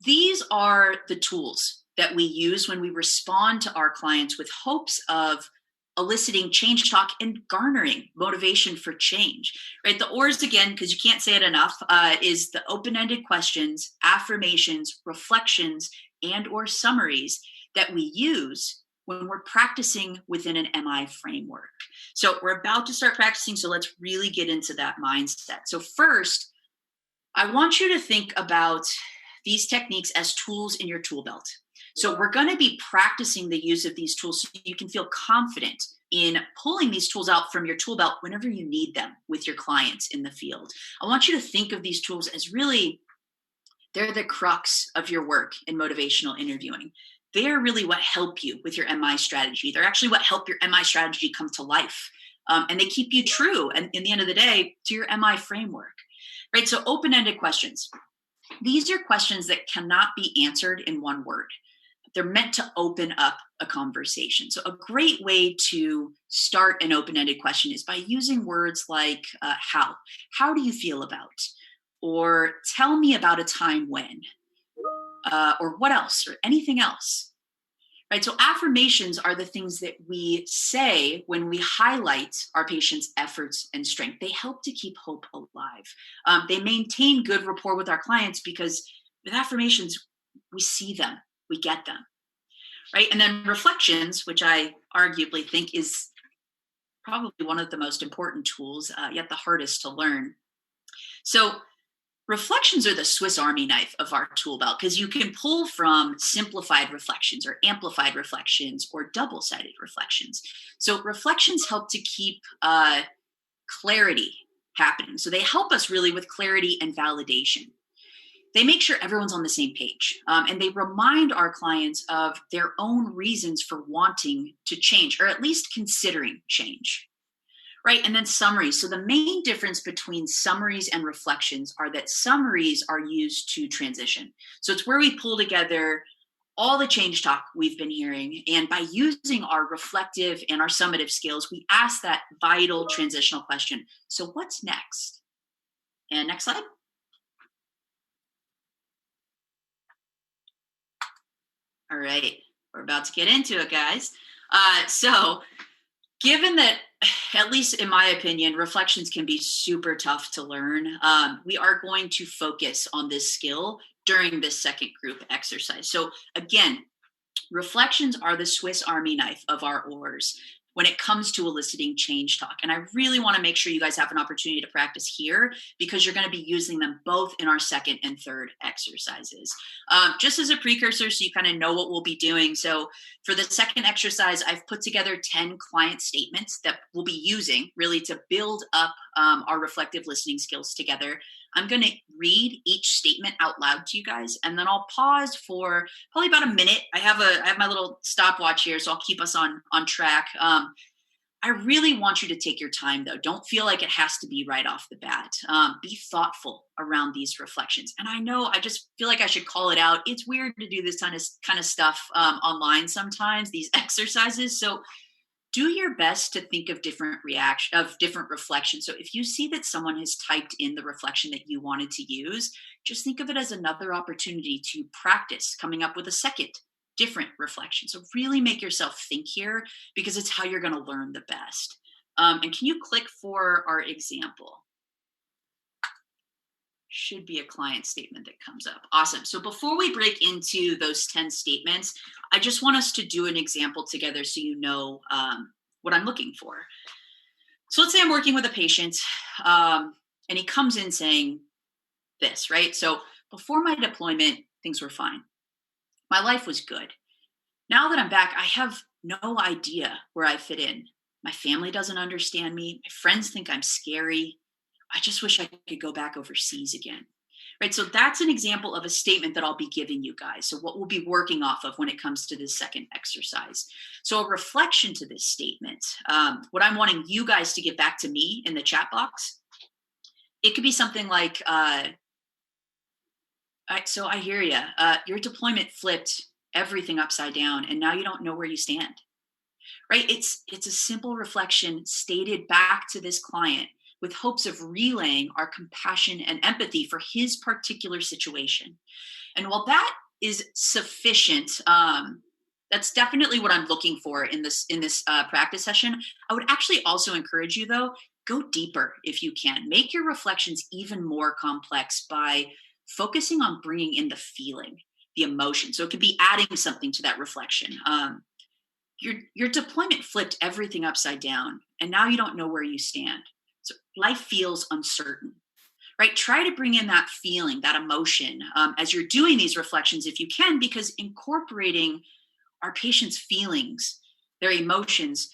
These are the tools that we use when we respond to our clients with hopes of eliciting change talk and garnering motivation for change, right? The ORs, again, because you can't say it enough, is the open-ended questions, affirmations, reflections, and or summaries that we use when we're practicing within an MI framework. So we're about to start practicing, so let's really get into that mindset. So first, I want you to think about these techniques as tools in your tool belt. So we're going to be practicing the use of these tools so you can feel confident in pulling these tools out from your tool belt whenever you need them with your clients in the field. I want you to think of these tools as really, they're the crux of your work in motivational interviewing. They're really what help you with your MI strategy. They're actually what help your MI strategy come to life. And they keep you true, and in the end of the day, to your MI framework. Right? So open-ended questions. These are questions that cannot be answered in one word. They're meant to open up a conversation. So a great way to start an open-ended question is by using words like how. How do you feel about? Or tell me about a time when. Or what else? Or anything else. Right? So affirmations are the things that we say when we highlight our patient's efforts and strength. They help to keep hope alive. They maintain good rapport with our clients because with affirmations, we see them, we get them. Right? And then reflections, which I arguably think is probably one of the most important tools, yet the hardest to learn. So reflections are the Swiss Army knife of our tool belt because you can pull from simplified reflections or amplified reflections or double-sided reflections. So reflections help to keep clarity happening. So they help us really with clarity and validation. They make sure everyone's on the same page, and they remind our clients of their own reasons for wanting to change, or at least considering change. Right, and then summaries. So the main difference between summaries and reflections are that summaries are used to transition. So it's where we pull together all the change talk we've been hearing. And by using our reflective and our summative skills, we ask that vital transitional question. So what's next? And next slide. All right, we're about to get into it, guys. So given that, at least in my opinion, reflections can be super tough to learn, we are going to focus on this skill during this second group exercise. So again, reflections are the Swiss Army knife of our oars when it comes to eliciting change talk. And I really want to make sure you guys have an opportunity to practice here, because you're going to be using them both in our second and third exercises. Just as a precursor, so you kind of know what we'll be doing. So for the second exercise, I've put together 10 client statements that we'll be using really to build up our reflective listening skills together. I'm going to read each statement out loud to you guys, and then I'll pause for probably about a minute. I have my little stopwatch here, so I'll keep us on track. I really want you to take your time, though. Don't feel like it has to be right off the bat. Be thoughtful around these reflections. And I know, I just feel like I should call it out. It's weird to do this kind of stuff online sometimes, these exercises. So do your best to think of different reflections. So if you see that someone has typed in the reflection that you wanted to use, just think of it as another opportunity to practice coming up with a second different reflection. So really make yourself think here, because it's how you're going to learn the best. And can you click for our example? Should be a client statement that comes up. Awesome. So before we break into those 10 statements, I just want us to do an example together so you know what I'm looking for. So let's say I'm working with a patient and he comes in saying this, right? So before my deployment, things were fine. My life was good. Now that I'm back, I have no idea where I fit in. My family doesn't understand me. My friends think I'm scary. I just wish I could go back overseas again. Right. So that's an example of a statement that I'll be giving you guys. So what we'll be working off of when it comes to this second exercise. So a reflection to this statement, what I'm wanting you guys to get back to me in the chat box. It could be something like, so I hear you. Your deployment flipped everything upside down, and now you don't know where you stand. Right. It's a simple reflection stated back to this client, with hopes of relaying our compassion and empathy for his particular situation. And while that is sufficient, that's definitely what I'm looking for in this practice session. I would actually also encourage you, though, go deeper if you can. Make your reflections even more complex by focusing on bringing in the feeling, the emotion. So it could be adding something to that reflection. Your deployment flipped everything upside down, and now you don't know where you stand. So life feels uncertain, right? Try to bring in that feeling, that emotion as you're doing these reflections if you can, because incorporating our patients' feelings, their emotions,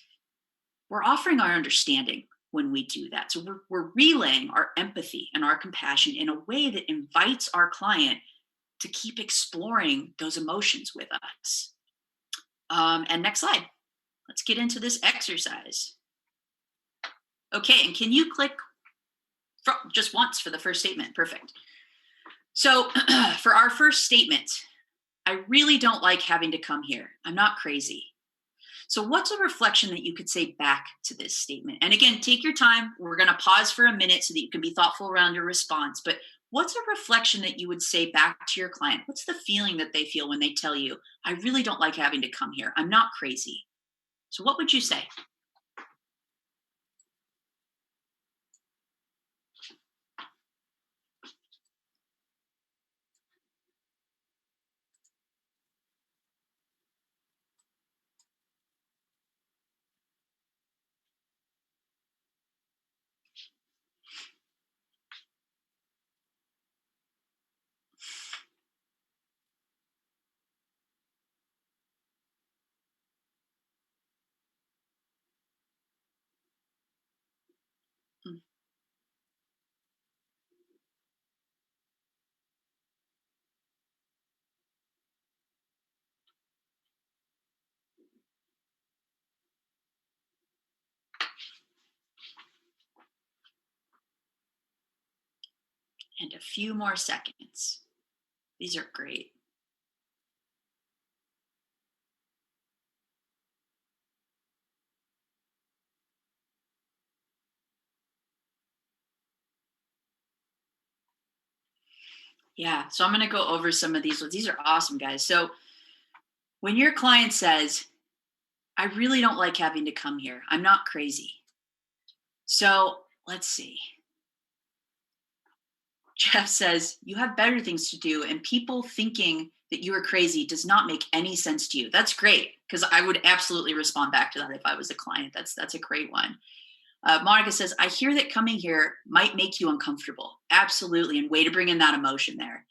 we're offering our understanding when we do that. So we're relaying our empathy and our compassion in a way that invites our client to keep exploring those emotions with us. And next slide. Let's get into this exercise. Okay, and can you click just once for the first statement? Perfect. So for our first statement, I really don't like having to come here. I'm not crazy. So what's a reflection that you could say back to this statement? And again, take your time. We're going to pause for a minute so that you can be thoughtful around your response. But what's a reflection that you would say back to your client? What's the feeling that they feel when they tell you, I really don't like having to come here. I'm not crazy. So what would you say? And a few more seconds. These are great. Yeah. So I'm going to go over some of these. These are awesome, guys. So when your client says, I really don't like having to come here, I'm not crazy. So let's see. Jeff says, you have better things to do, and people thinking that you are crazy does not make any sense to you. That's great, because I would absolutely respond back to that if I was a client. That's a great one. Monica says, I hear that coming here might make you uncomfortable. Absolutely, and way to bring in that emotion there.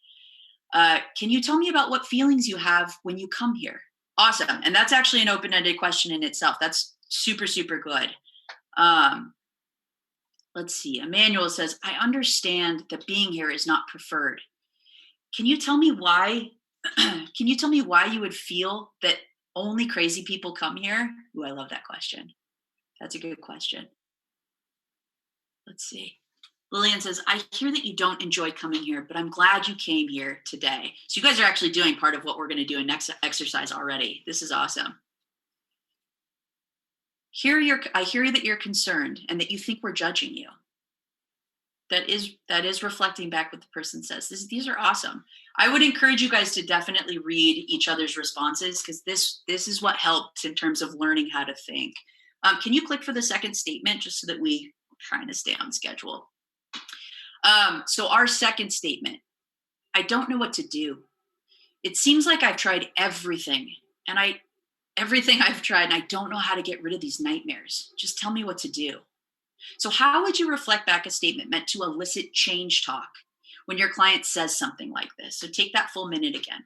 Can you tell me about what feelings you have when you come here? Awesome, and that's actually an open-ended question in itself. That's super, super good. Let's see. Emmanuel says, I understand that being here is not preferred. Can you tell me why? Can you tell me why you would feel that only crazy people come here? Ooh, I love that question. That's a good question. Let's see. Lillian says, I hear that you don't enjoy coming here, but I'm glad you came here today. So you guys are actually doing part of what we're going to do in next exercise already. This is awesome. I hear that you're concerned and that you think we're judging you. That is reflecting back what the person says. These are awesome. I would encourage you guys to definitely read each other's responses, because this is what helped in terms of learning how to think. Can you click for the second statement just so that we're trying to stay on schedule? So our second statement, I don't know what to do. It seems like I've tried everything and everything I've tried, and I don't know how to get rid of these nightmares. Just tell me what to do. So how would you reflect back a statement meant to elicit change talk when your client says something like this? So take that full minute again.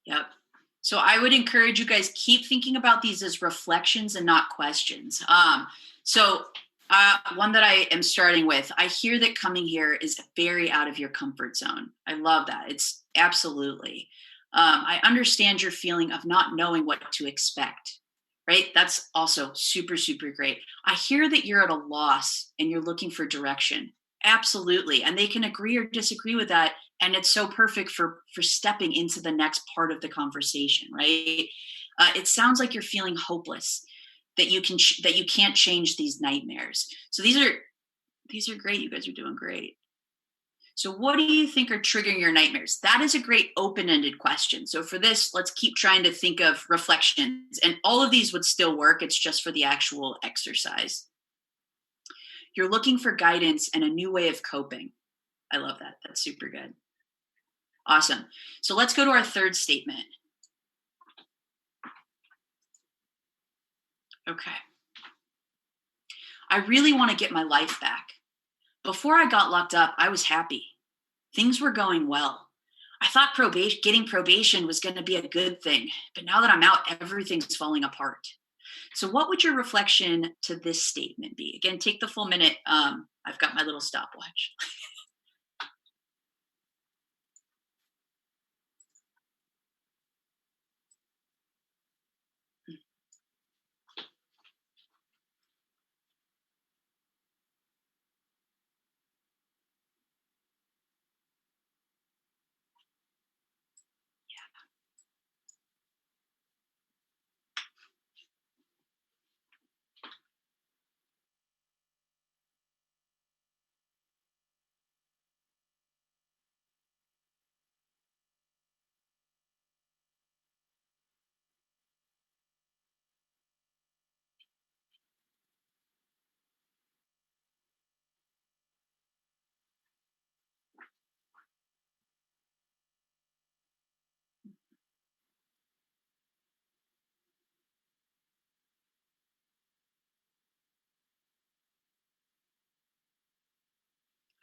Yep. So I would encourage you guys, keep thinking about these as reflections and not questions. One that I am starting with, I hear that coming here is very out of your comfort zone. I love that. It's absolutely. I understand your feeling of not knowing what to expect, right? That's also super, super great. I hear that you're at a loss and you're looking for direction. Absolutely. And they can agree or disagree with that. And it's so perfect for stepping into the next part of the conversation, right? It sounds like you're feeling hopeless, that you can't change these nightmares. So these are great. You guys are doing great. So what do you think are triggering your nightmares? That is a great open-ended question. So for this, let's keep trying to think of reflections, and all of these would still work. It's just for the actual exercise. You're looking for guidance and a new way of coping. I love that. That's super good. Awesome. So let's go to our third statement. Okay. I really want to get my life back. Before I got locked up, I was happy. Things were going well. I thought getting probation was going to be a good thing, but now that I'm out, everything's falling apart. So what would your reflection to this statement be? Again, take the full minute. I've got my little stopwatch.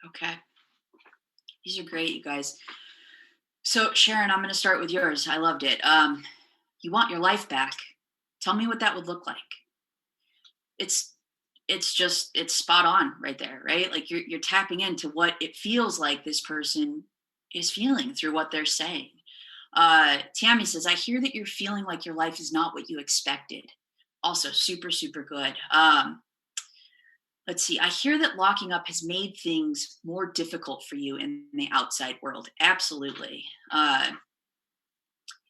Okay. These are great, you guys. So Sharon, I'm going to start with yours. I loved it. You want your life back. Tell me what that would look like. It's spot on right there, right? Like you're tapping into what it feels like this person is feeling through what they're saying. Tammy says, I hear that you're feeling like your life is not what you expected. Also super, super good. Let's see. I hear that locking up has made things more difficult for you in the outside world. Absolutely.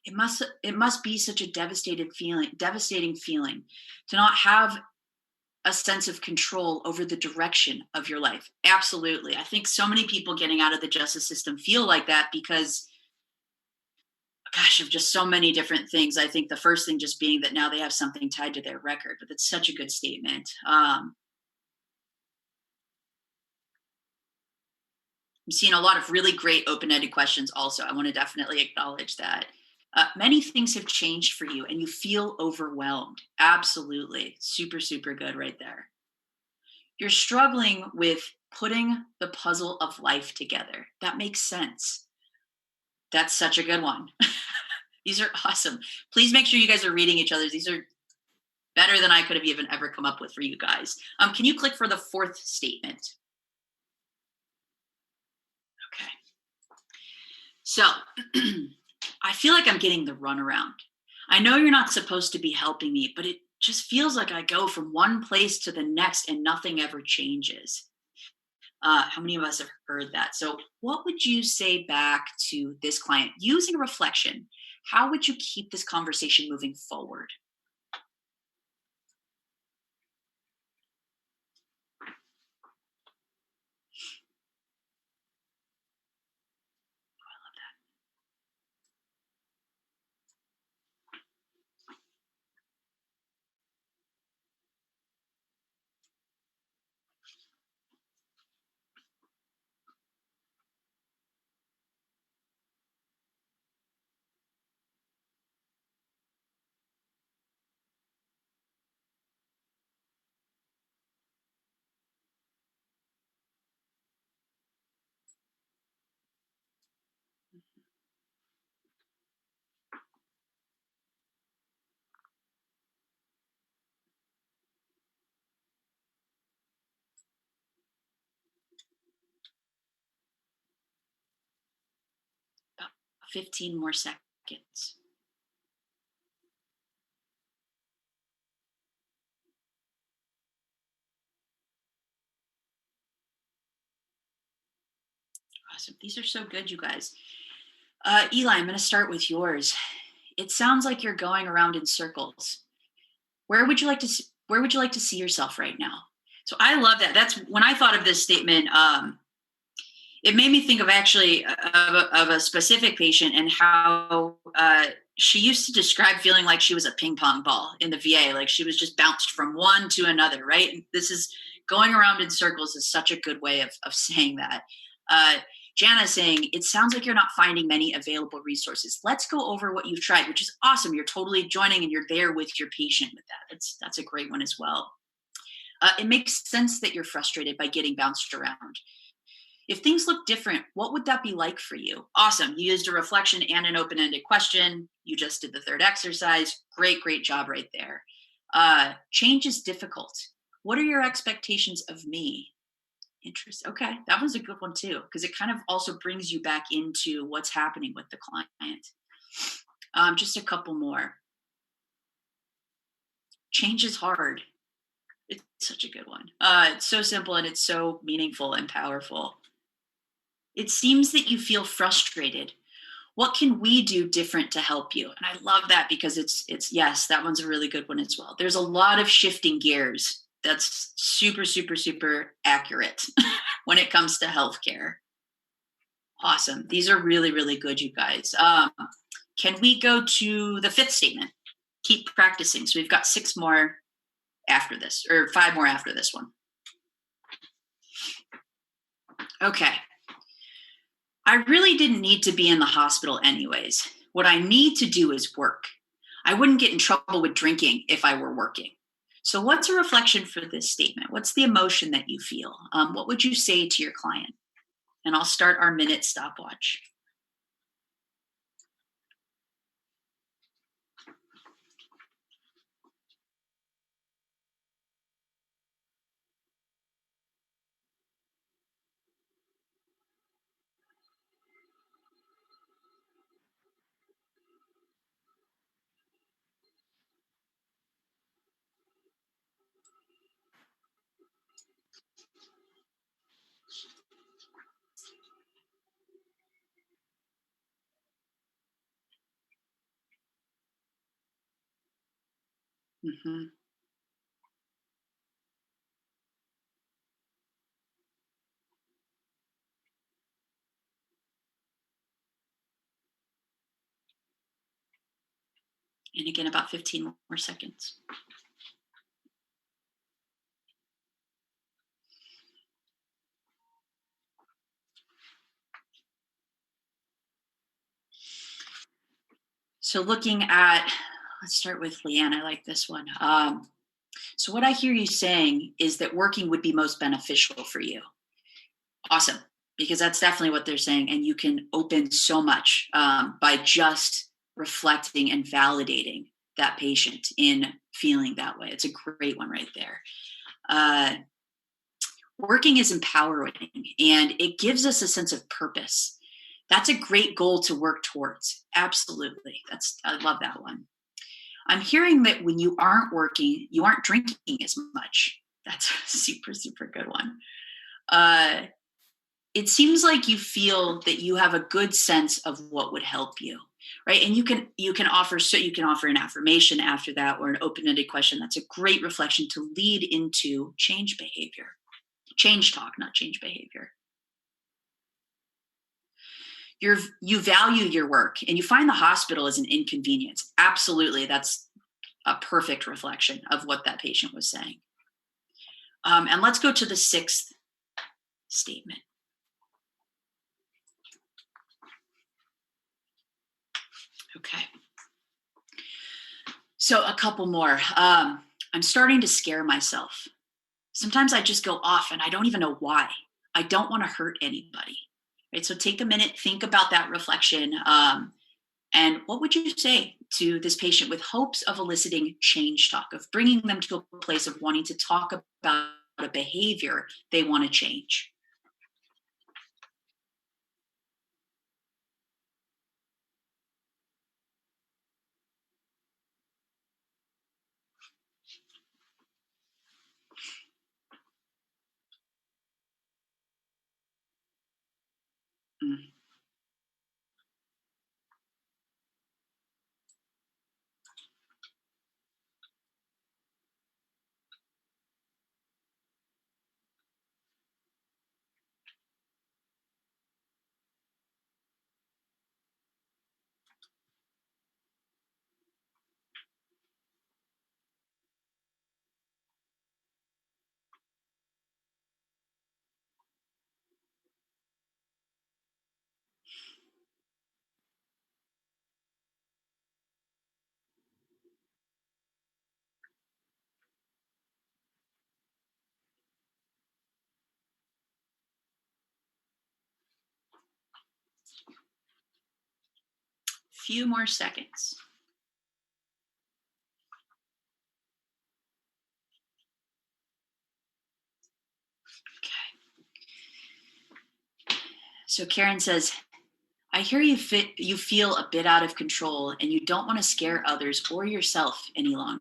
It must be such a devastating feeling to not have a sense of control over the direction of your life. Absolutely. I think so many people getting out of the justice system feel like that because, gosh, of just so many different things. I think the first thing just being that now they have something tied to their record, but that's such a good statement. I'm seeing a lot of really great open-ended questions also. I want to definitely acknowledge that. Many things have changed for you and you feel overwhelmed. Absolutely. Super, super good right there. You're struggling with putting the puzzle of life together. That makes sense. That's such a good one. These are awesome. Please make sure you guys are reading each other's. These are better than I could have even ever come up with for you guys. Can you click for the fourth statement? Okay. So I feel like I'm getting the runaround. I know you're not supposed to be helping me, but it just feels like I go from one place to the next and nothing ever changes. How many of us have heard that? So what would you say back to this client using reflection? How would you keep this conversation moving forward? I love that. About 15 more seconds. Awesome. These are so good, you guys. Eli, I'm going to start with yours. It sounds like you're going around in circles. Where would you like to see yourself right now? So I love that. That's when I thought of this statement. It made me think of actually of a specific patient and how she used to describe feeling like she was a ping pong ball in the VA, like she was just bounced from one to another, right? And this is going around in circles is such a good way of saying that. Jana saying, it sounds like you're not finding many available resources. Let's go over what you've tried, which is awesome. You're totally joining and you're there with your patient with that. That's a great one as well. It makes sense that you're frustrated by getting bounced around. If things look different, what would that be like for you? Awesome. You used a reflection and an open-ended question. You just did the third exercise. Great, great job right there. Change is difficult. What are your expectations of me? Interesting. Okay, that was a good one too, because it kind of also brings you back into what's happening with the client. Just a couple more. Change is hard. It's such a good one. It's so simple and it's so meaningful and powerful. It seems that you feel frustrated. What can we do different to help you? And I love that because it's yes, that one's a really good one as well. There's a lot of shifting gears. That's super, super, super accurate when it comes to healthcare. Awesome. These are really, really good, you guys. Can we go to the fifth statement? Keep practicing. So we've got 6 more after this, or 5 more after this one. Okay. I really didn't need to be in the hospital anyways. What I need to do is work. I wouldn't get in trouble with drinking if I were working. So what's a reflection for this statement? What's the emotion that you feel? What would you say to your client? And I'll start our minute stopwatch. Mm-hmm. And again, about 15 more seconds. So looking at, let's start with Leanne. I like this one. So what I hear you saying is that working would be most beneficial for you. Awesome, because that's definitely what they're saying. And you can open so much by just reflecting and validating that patient in feeling that way. It's a great one right there. Working is empowering and it gives us a sense of purpose. That's a great goal to work towards. Absolutely. I love that one. I'm hearing that when you aren't working, you aren't drinking as much. That's a super, super good one. It seems like you feel that you have a good sense of what would help you, right? And you can offer an affirmation after that or an open-ended question. That's a great reflection to lead into change behavior. Change talk, not change behavior. You value your work and you find the hospital as an inconvenience. Absolutely. That's a perfect reflection of what that patient was saying. And let's go to the 6th statement. Okay. So a couple more. I'm starting to scare myself. Sometimes I just go off and I don't even know why. I don't want to hurt anybody. Right? So take a minute, think about that reflection. And what would you say to this patient with hopes of eliciting change talk, of bringing them to a place of wanting to talk about a behavior they want to change? Mm. Few more seconds. Okay. So Karen says, I hear you feel a bit out of control and you don't want to scare others or yourself any longer.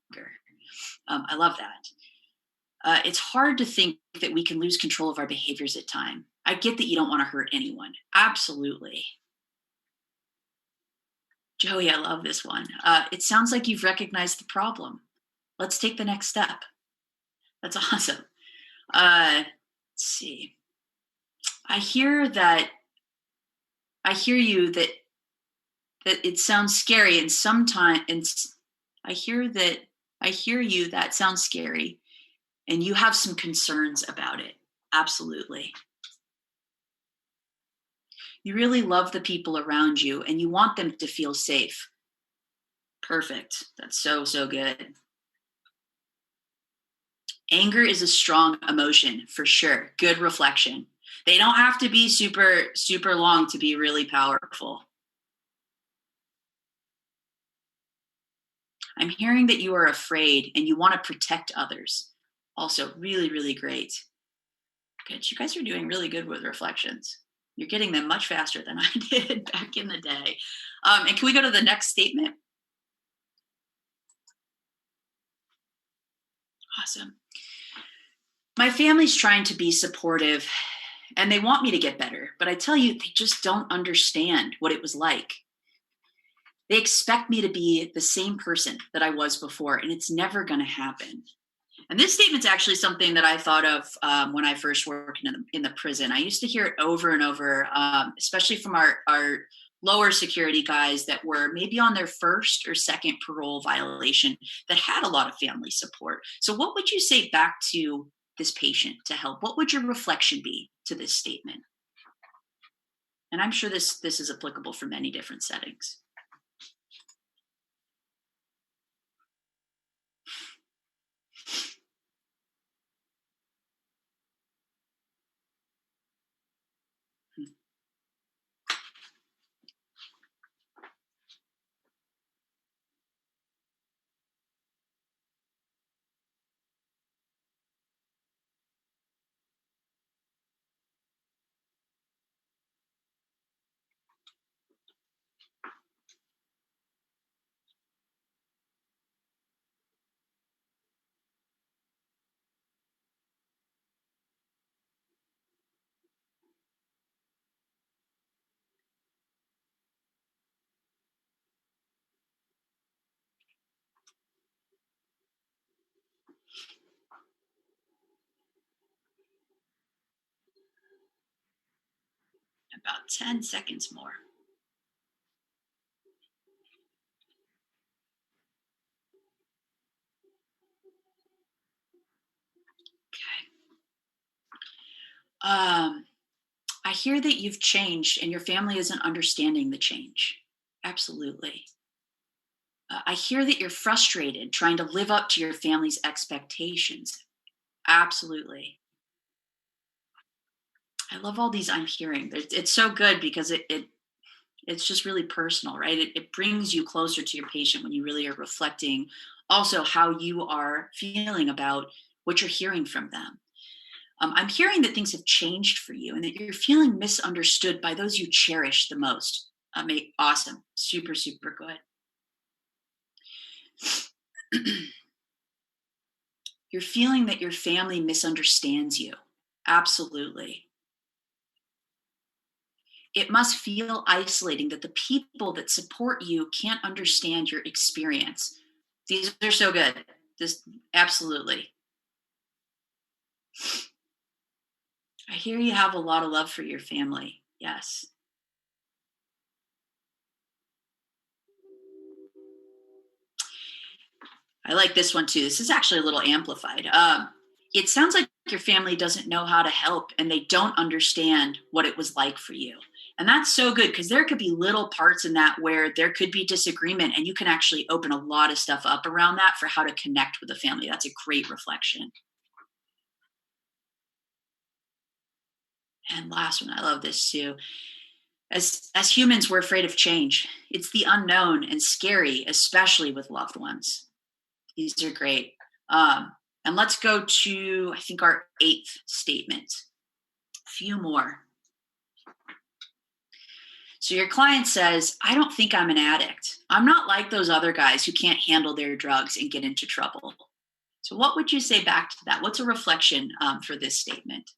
I love that. It's hard to think that we can lose control of our behaviors at time. I get that you don't want to hurt anyone. Absolutely. Joey, I love this one. It sounds like you've recognized the problem. Let's take the next step. That's awesome. Let's see. I hear you that it sounds scary, and sometimes I hear you that sounds scary, and you have some concerns about it. Absolutely. You really love the people around you, and you want them to feel safe. Perfect. That's so, so good. Anger is a strong emotion, for sure. Good reflection. They don't have to be super, super long to be really powerful. I'm hearing that you are afraid and you want to protect others. Also, really, really great. Good. You guys are doing really good with reflections. You're getting them much faster than I did back in the day. And can we go to the next statement? Awesome. My family's trying to be supportive and they want me to get better, but I tell you, they just don't understand what it was like. They expect me to be the same person that I was before, and it's never going to happen. And this statement's actually something that I thought of when I first worked in the prison. I used to hear it over and over, especially from our lower security guys that were maybe on their first or second parole violation that had a lot of family support. So what would you say back to this patient to help? What would your reflection be to this statement? And I'm sure this is applicable for many different settings. About 10 seconds more. Okay. I hear that you've changed and your family isn't understanding the change. Absolutely. I hear that you're frustrated trying to live up to your family's expectations. Absolutely. I love all these I'm hearing. It's so good because it's just really personal, right? It brings you closer to your patient when you really are reflecting also how you are feeling about what you're hearing from them. I'm hearing that things have changed for you and that you're feeling misunderstood by those you cherish the most. Awesome. Super, super good. You're feeling that your family misunderstands you. Absolutely. It must feel isolating that the people that support you can't understand your experience. These are so good. This absolutely. I hear you have a lot of love for your family. Yes. I like this one too. This is actually a little amplified. It sounds like your family doesn't know how to help and they don't understand what it was like for you. And that's so good because there could be little parts in that where there could be disagreement and you can actually open a lot of stuff up around that for how to connect with the family. That's a great reflection. And last one, I love this too. As humans, we're afraid of change. It's the unknown and scary, especially with loved ones. These are great. And let's go to, I think, our 8th statement. A few more. So your client says, I don't think I'm an addict. I'm not like those other guys who can't handle their drugs and get into trouble. So what would you say back to that? What's a reflection for this statement?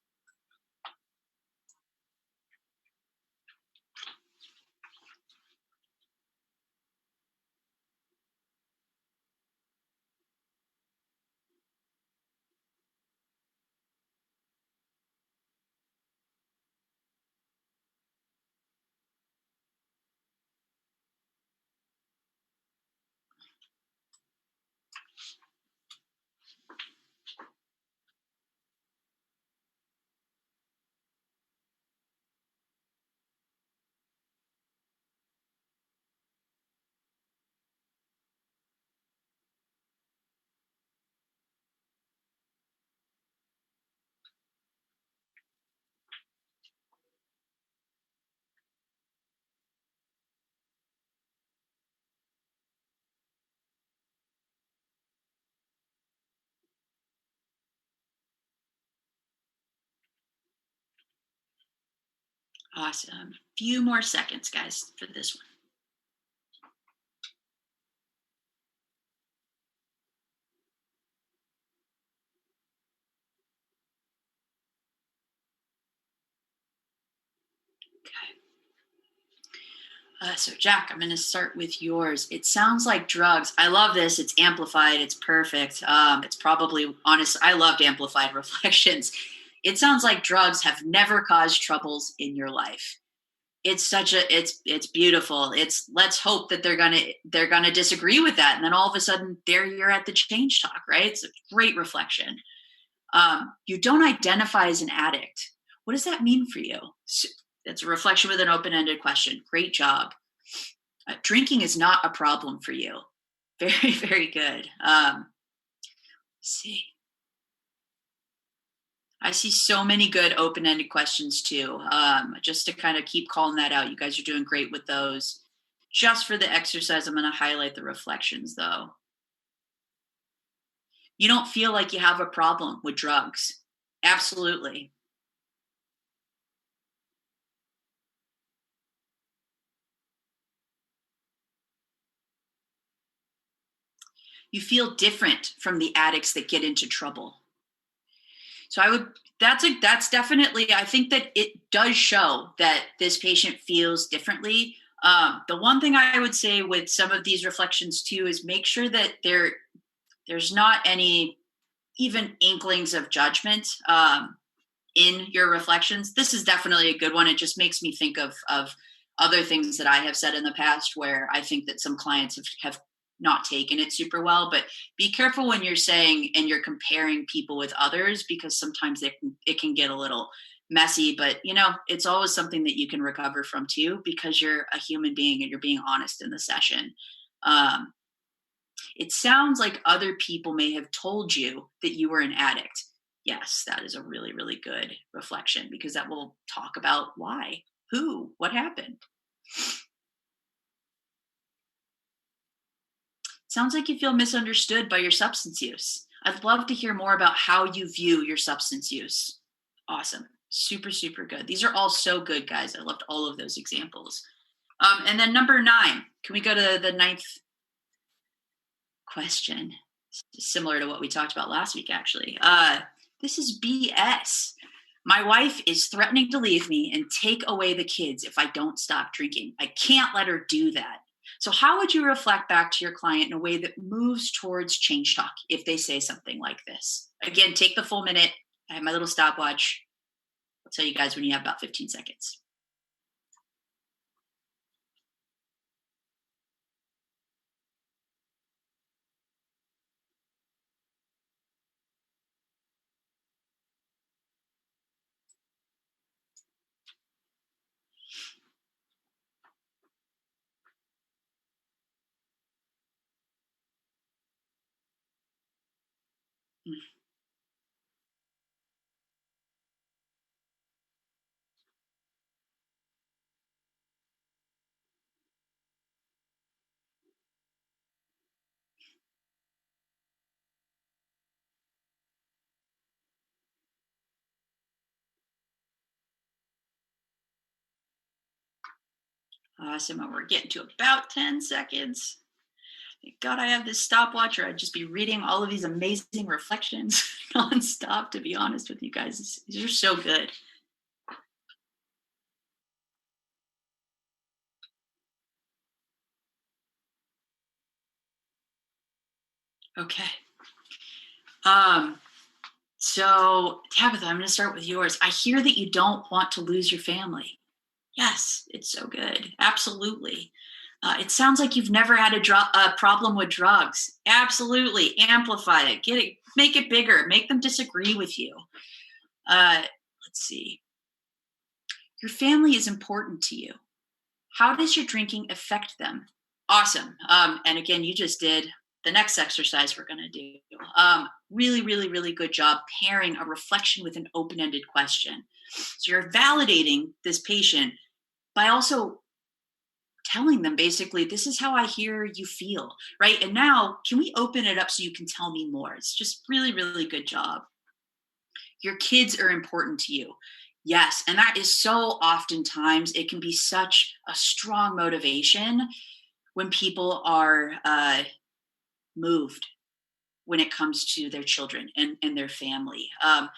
Awesome. Few more seconds, guys, for this one. Okay. So Jack, I'm going to start with yours. It sounds like drugs. I love this. It's amplified. It's perfect. It's probably honest. I loved amplified reflections. It sounds like drugs have never caused troubles in your life. It's it's beautiful. It's let's hope that they're gonna disagree with that, and then all of a sudden there you're at the change talk, right? It's a great reflection. You don't identify as an addict. What does that mean for you? It's a reflection with an open-ended question. Great job. Drinking is not a problem for you. Very, very good. Let's see. I see so many good open-ended questions too. Just to kind of keep calling that out. You guys are doing great with those. Just for the exercise, I'm going to highlight the reflections though. You don't feel like you have a problem with drugs. Absolutely. You feel different from the addicts that get into trouble. So that's definitely, I think that it does show that this patient feels differently. The one thing I would say with some of these reflections too is make sure that there's not any even inklings of judgment in your reflections. This is definitely a good one. It just makes me think of other things that I have said in the past where I think that some clients have not taken it super well. But be careful when you're saying and you're comparing people with others, because sometimes it can get a little messy. But it's always something that you can recover from too, because you're a human being and you're being honest in the session. It sounds like other people may have told you that you were an addict. Yes, that is a really, really good reflection, because that will talk about why, who, what happened. Sounds like you feel misunderstood by your substance use. I'd love to hear more about how you view your substance use. Awesome. Super, super good. These are all so good, guys. I loved all of those examples. And then number 9, can we go to the 9th question? Similar to what we talked about last week, actually. This is BS. My wife is threatening to leave me and take away the kids if I don't stop drinking. I can't let her do that. So how would you reflect back to your client in a way that moves towards change talk if they say something like this? Again, take the full minute. I have my little stopwatch. I'll tell you guys when you have about 15 seconds. Awesome. We're getting to about 10 seconds. Thank God I have this stopwatch, or I'd just be reading all of these amazing reflections nonstop, to be honest with you guys. These are so good. Okay. So Tabitha, I'm going to start with yours. I hear that you don't want to lose your family. Yes, it's so good. Absolutely. It sounds like you've never had a problem with drugs. Absolutely. Amplify it. Get it. Make it bigger. Make them disagree with you. Let's see. Your family is important to you. How does your drinking affect them? Awesome. And again, you just did the next exercise we're going to do. Really, really, really good job pairing a reflection with an open-ended question. So you're validating this patient by also telling them basically, this is how I hear you feel, right? And now, can we open it up so you can tell me more? It's just really, really good job. Your kids are important to you. Yes. And that is so oftentimes, it can be such a strong motivation when people are moved when it comes to their children and their family. I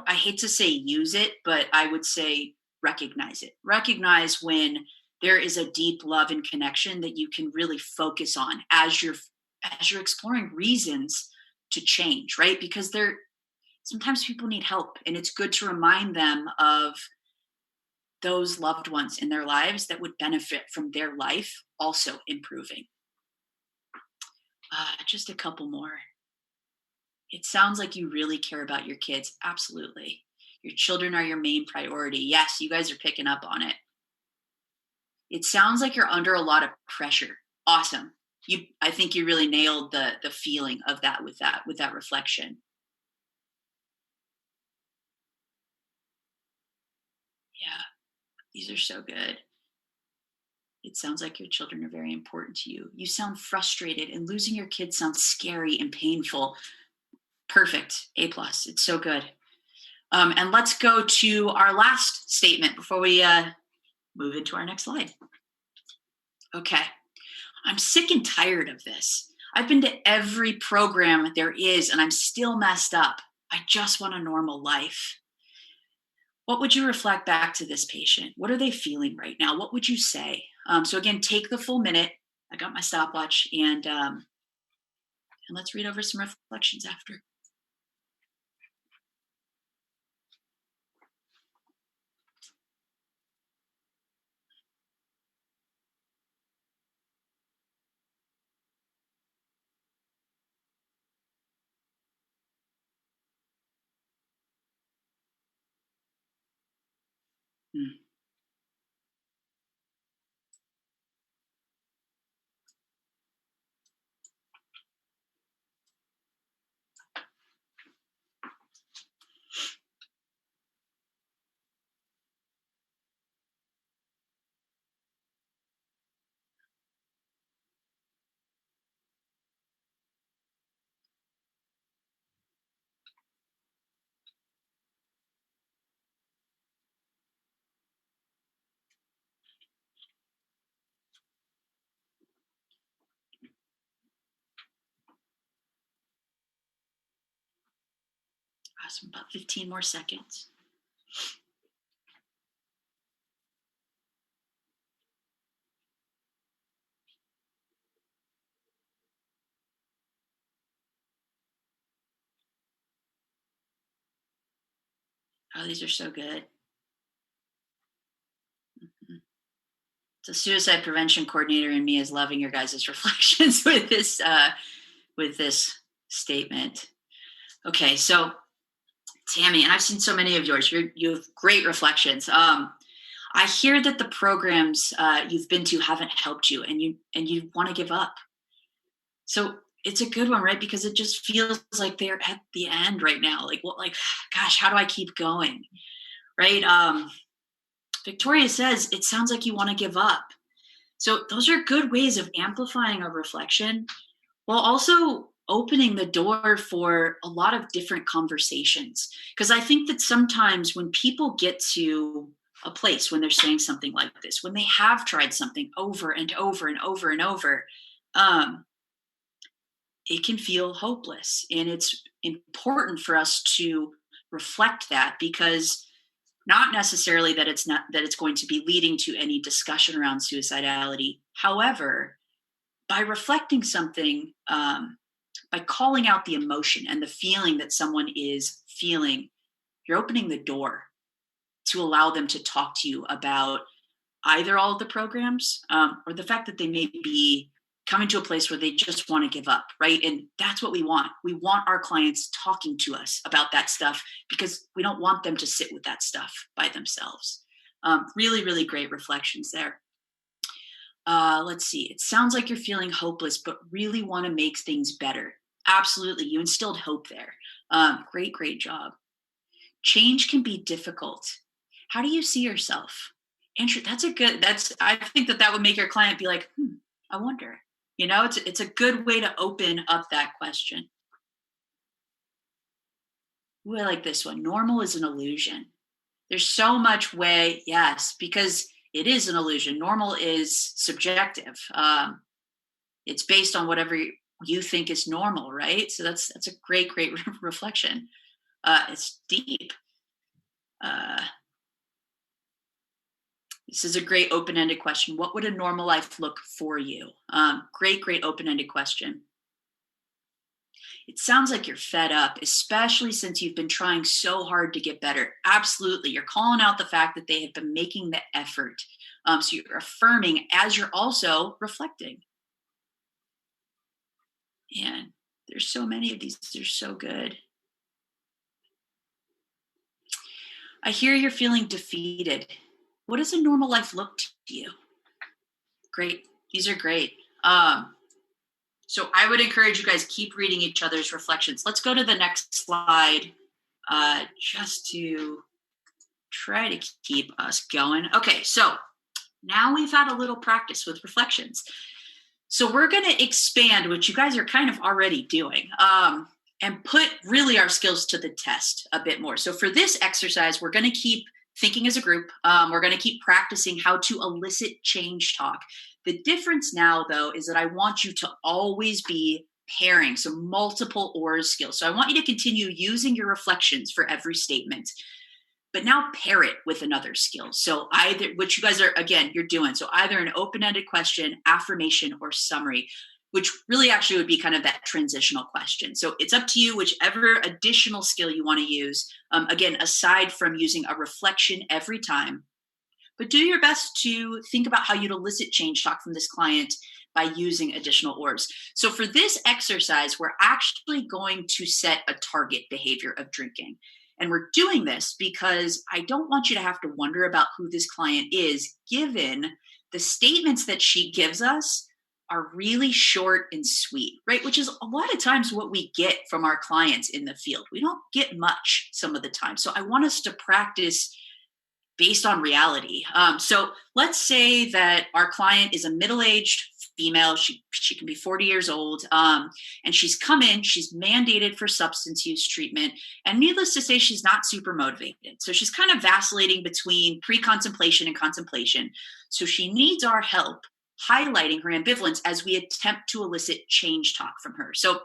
hate to say use it, but I would say recognize it. Recognize when there is a deep love and connection that you can really focus on as you're exploring reasons to change, right? Because sometimes people need help, and it's good to remind them of those loved ones in their lives that would benefit from their life also improving. Just a couple more. It sounds like you really care about your kids. Absolutely. Your children are your main priority. Yes, you guys are picking up on it. It sounds like you're under a lot of pressure. Awesome. I think you really nailed the feeling of that with that reflection. Yeah, these are so good. It sounds like your children are very important to you. You sound frustrated, and losing your kids sounds scary and painful. Perfect. A plus. It's so good. And let's go to our last statement before we move into our next slide. Okay. I'm sick and tired of this. I've been to every program there is, and I'm still messed up. I just want a normal life. What would you reflect back to this patient? What are they feeling right now? What would you say? So again, take the full minute. I got my stopwatch, and let's read over some reflections after. Hmm. Awesome. About 15 more seconds. Oh, these are so good. Mhm. So, suicide prevention coordinator in me is loving your guys' reflections with this statement. Okay, so Tammy, and I've seen so many of yours. You have great reflections. I hear that the programs you've been to haven't helped you, and you want to give up. So it's a good one, right? Because it just feels like they're at the end right now. Like, what? Like, gosh, how do I keep going? Right? Victoria says it sounds like you want to give up. So those are good ways of amplifying a reflection while also opening the door for a lot of different conversations. Because I think that sometimes when people get to a place when they're saying something like this, when they have tried something over and over and over and over, um, it can feel hopeless. And it's important for us to reflect that, because not necessarily that it's going to be leading to any discussion around suicidality. However, by reflecting something, by calling out the emotion and the feeling that someone is feeling, you're opening the door to allow them to talk to you about either all of the programs, or the fact that they may be coming to a place where they just want to give up, right? And that's what we want. We want our clients talking to us about that stuff, because we don't want them to sit with that stuff by themselves. Really, really great reflections there. Let's see. It sounds like you're feeling hopeless, but really want to make things better. Absolutely. You instilled hope there. Great job. Change can be difficult. How do you see yourself? Andrew, I think that would make your client be like, I wonder. It's a good way to open up that question. Ooh, I like this one. Normal is an illusion. There's so much way, yes, because it is an illusion. Normal is subjective. It's based on whatever you think is normal, right? So that's a great reflection. It's deep. This is a great open-ended question. What would a normal life look for you? Great open-ended question. It sounds like you're fed up, especially since you've been trying so hard to get better. Absolutely. You're calling out the fact that they have been making the effort. So you're affirming as you're also reflecting. And there's so many of these. They're so good. I hear you're feeling defeated. What does a normal life look to you? Great. These are great. So I would encourage you guys, keep reading each other's reflections. Let's go to the next slide just to try to keep us going. Okay, so now we've had a little practice with reflections. So we're going to expand, which you guys are kind of already doing, and put really our skills to the test a bit more. So for this exercise, we're going to keep thinking as a group. We're going to keep practicing how to elicit change talk. The difference now, though, is that I want you to always be pairing, so multiple or skills. So I want you to continue using your reflections for every statement, but now pair it with another skill. So either, which you guys are, again, you're doing. So either an open-ended question, affirmation, or summary, which really actually would be kind of that transitional question. So it's up to you, whichever additional skill you want to use. Again, aside from using a reflection every time, but do your best to think about how you'd elicit change talk from this client by using additional orbs. So for this exercise, we're actually going to set a target behavior of drinking. And we're doing this because I don't want you to have to wonder about who this client is, given the statements that she gives us are really short and sweet, right? Which is a lot of times what we get from our clients in the field. We don't get much some of the time. So I want us to practice based on reality. So let's say that our client is a middle-aged female. She can be 40 years old, and she's come in, she's mandated for substance use treatment, and needless to say, she's not super motivated. So she's kind of vacillating between pre-contemplation and contemplation. So she needs our help highlighting her ambivalence as we attempt to elicit change talk from her. So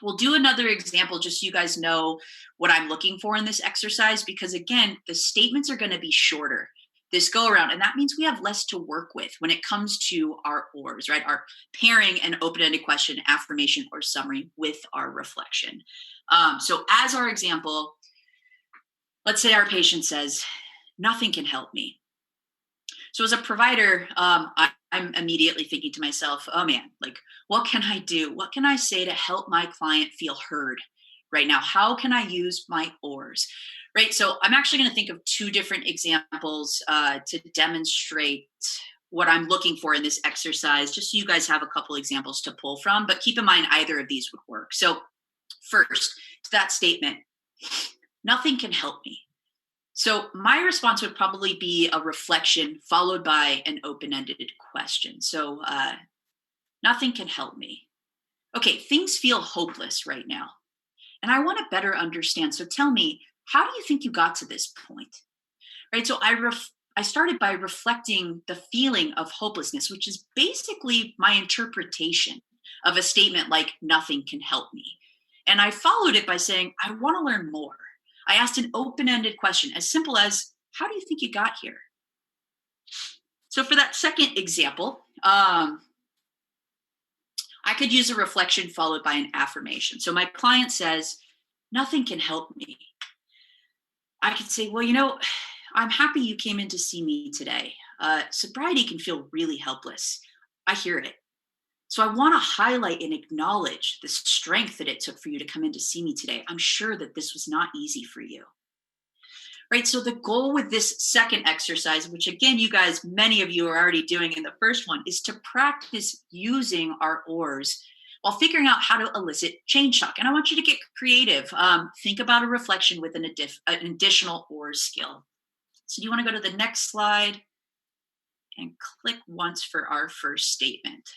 we'll do another example just so you guys know what I'm looking for in this exercise, because again, the statements are going to be shorter this go around. And that means we have less to work with when it comes to our ORs, right? Our pairing an open-ended question, affirmation, or summary with our reflection. So as our example, let's say our patient says, nothing can help me. So as a provider, I'm immediately thinking to myself, oh man, like, what can I do? What can I say to help my client feel heard right now? How can I use my ORs, right? So I'm actually going to think of two different examples to demonstrate what I'm looking for in this exercise, just so you guys have a couple examples to pull from, but keep in mind either of these would work. So first, to that statement, nothing can help me. So my response would probably be a reflection followed by an open-ended question. So nothing can help me. Okay, things feel hopeless right now. And I want to better understand. So tell me, how do you think you got to this point? Right, so I started by reflecting the feeling of hopelessness, which is basically my interpretation of a statement like nothing can help me. And I followed it by saying, I want to learn more. I asked an open-ended question as simple as, how do you think you got here? So for that second example, I could use a reflection followed by an affirmation. So my client says, nothing can help me. I could say, well, you know, I'm happy you came in to see me today. Sobriety can feel really helpless. I hear it. So I want to highlight and acknowledge the strength that it took for you to come in to see me today. I'm sure that this was not easy for you. Right? So the goal with this second exercise, which again, you guys, many of you are already doing in the first one, is to practice using our ORs while figuring out how to elicit change talk. And I want you to get creative. Think about a reflection with an additional ORs skill. So do you want to go to the next slide and click once for our first statement?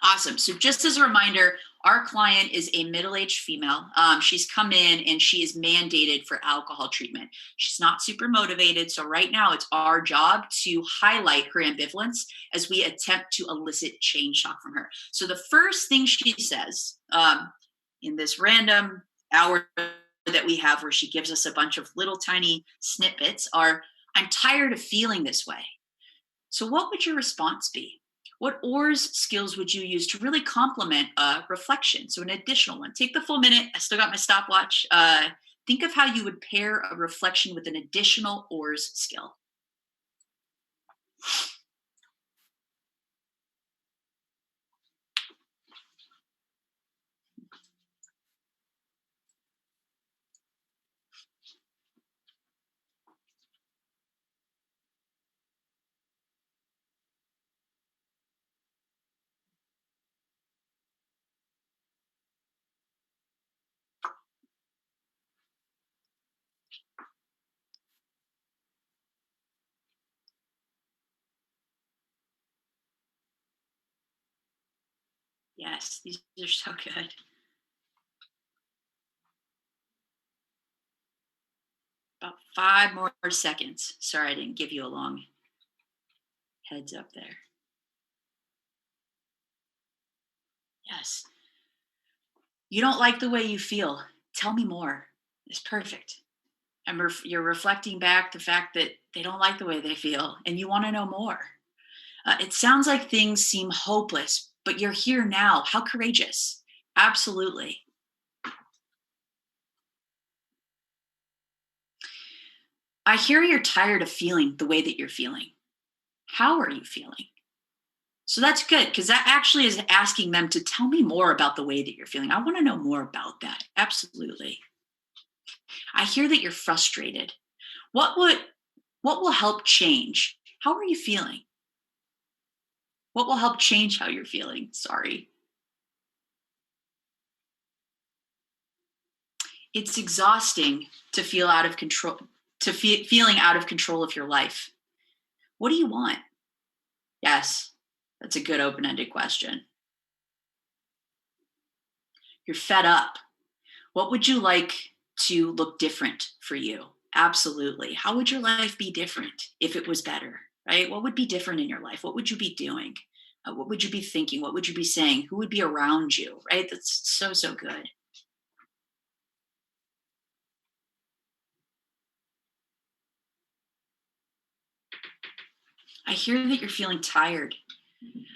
Awesome. So just as a reminder, our client is a middle-aged female. She's come in and she is mandated for alcohol treatment. She's not super motivated. So right now it's our job to highlight her ambivalence as we attempt to elicit change talk from her. So the first thing she says in this random hour that we have where she gives us a bunch of little tiny snippets are, I'm tired of feeling this way. So what would your response be? What ORS skills would you use to really complement reflection? So an additional one. Take the full minute. I still got my stopwatch. Think of how you would pair a reflection with an additional ORS skill. Yes, these are so good. About 5 more seconds. Sorry, I didn't give you a long heads up there. Yes. You don't like the way you feel. Tell me more. It's perfect. And you're reflecting back the fact that they don't like the way they feel and you want to know more. It sounds like things seem hopeless, but you're here now. How courageous. Absolutely. I hear you're tired of feeling the way that you're feeling. How are you feeling? So that's good because that actually is asking them to tell me more about the way that you're feeling. I want to know more about that. Absolutely. I hear that you're frustrated. What will help change? How are you feeling? What will help change how you're feeling? Sorry. It's exhausting to feel out of control, feeling out of control of your life. What do you want? Yes, that's a good open-ended question. You're fed up. What would you like to look different for you? Absolutely. How would your life be different if it was better, right? What would be different in your life? What would you be doing? What would you be thinking? What would you be saying? Who would be around you, right? That's so, so good. I hear that you're feeling tired.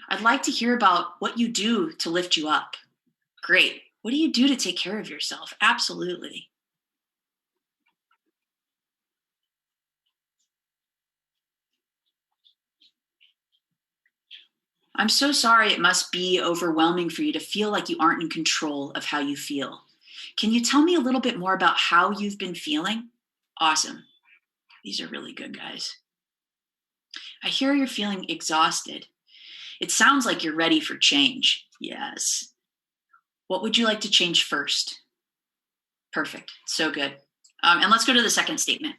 I'd like to hear about what you do to lift you up. Great. What do you do to take care of yourself? Absolutely. I'm so sorry it must be overwhelming for you to feel like you aren't in control of how you feel. Can you tell me a little bit more about how you've been feeling? Awesome. These are really good, guys. I hear you're feeling exhausted. It sounds like you're ready for change. Yes. What would you like to change first? Perfect. So good. And let's go to the second statement.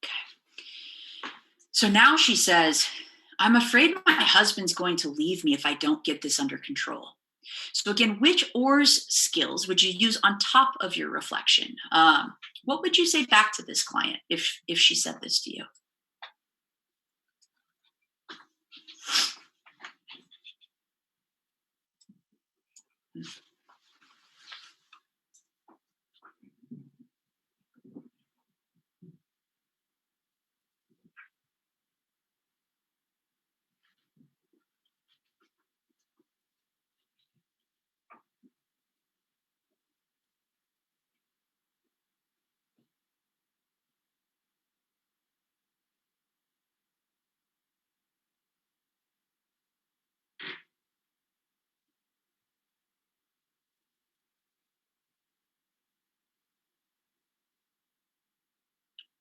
Okay. So now she says, I'm afraid my husband's going to leave me if I don't get this under control. So again, which ORS skills would you use on top of your reflection? What would you say back to this client if she said this to you?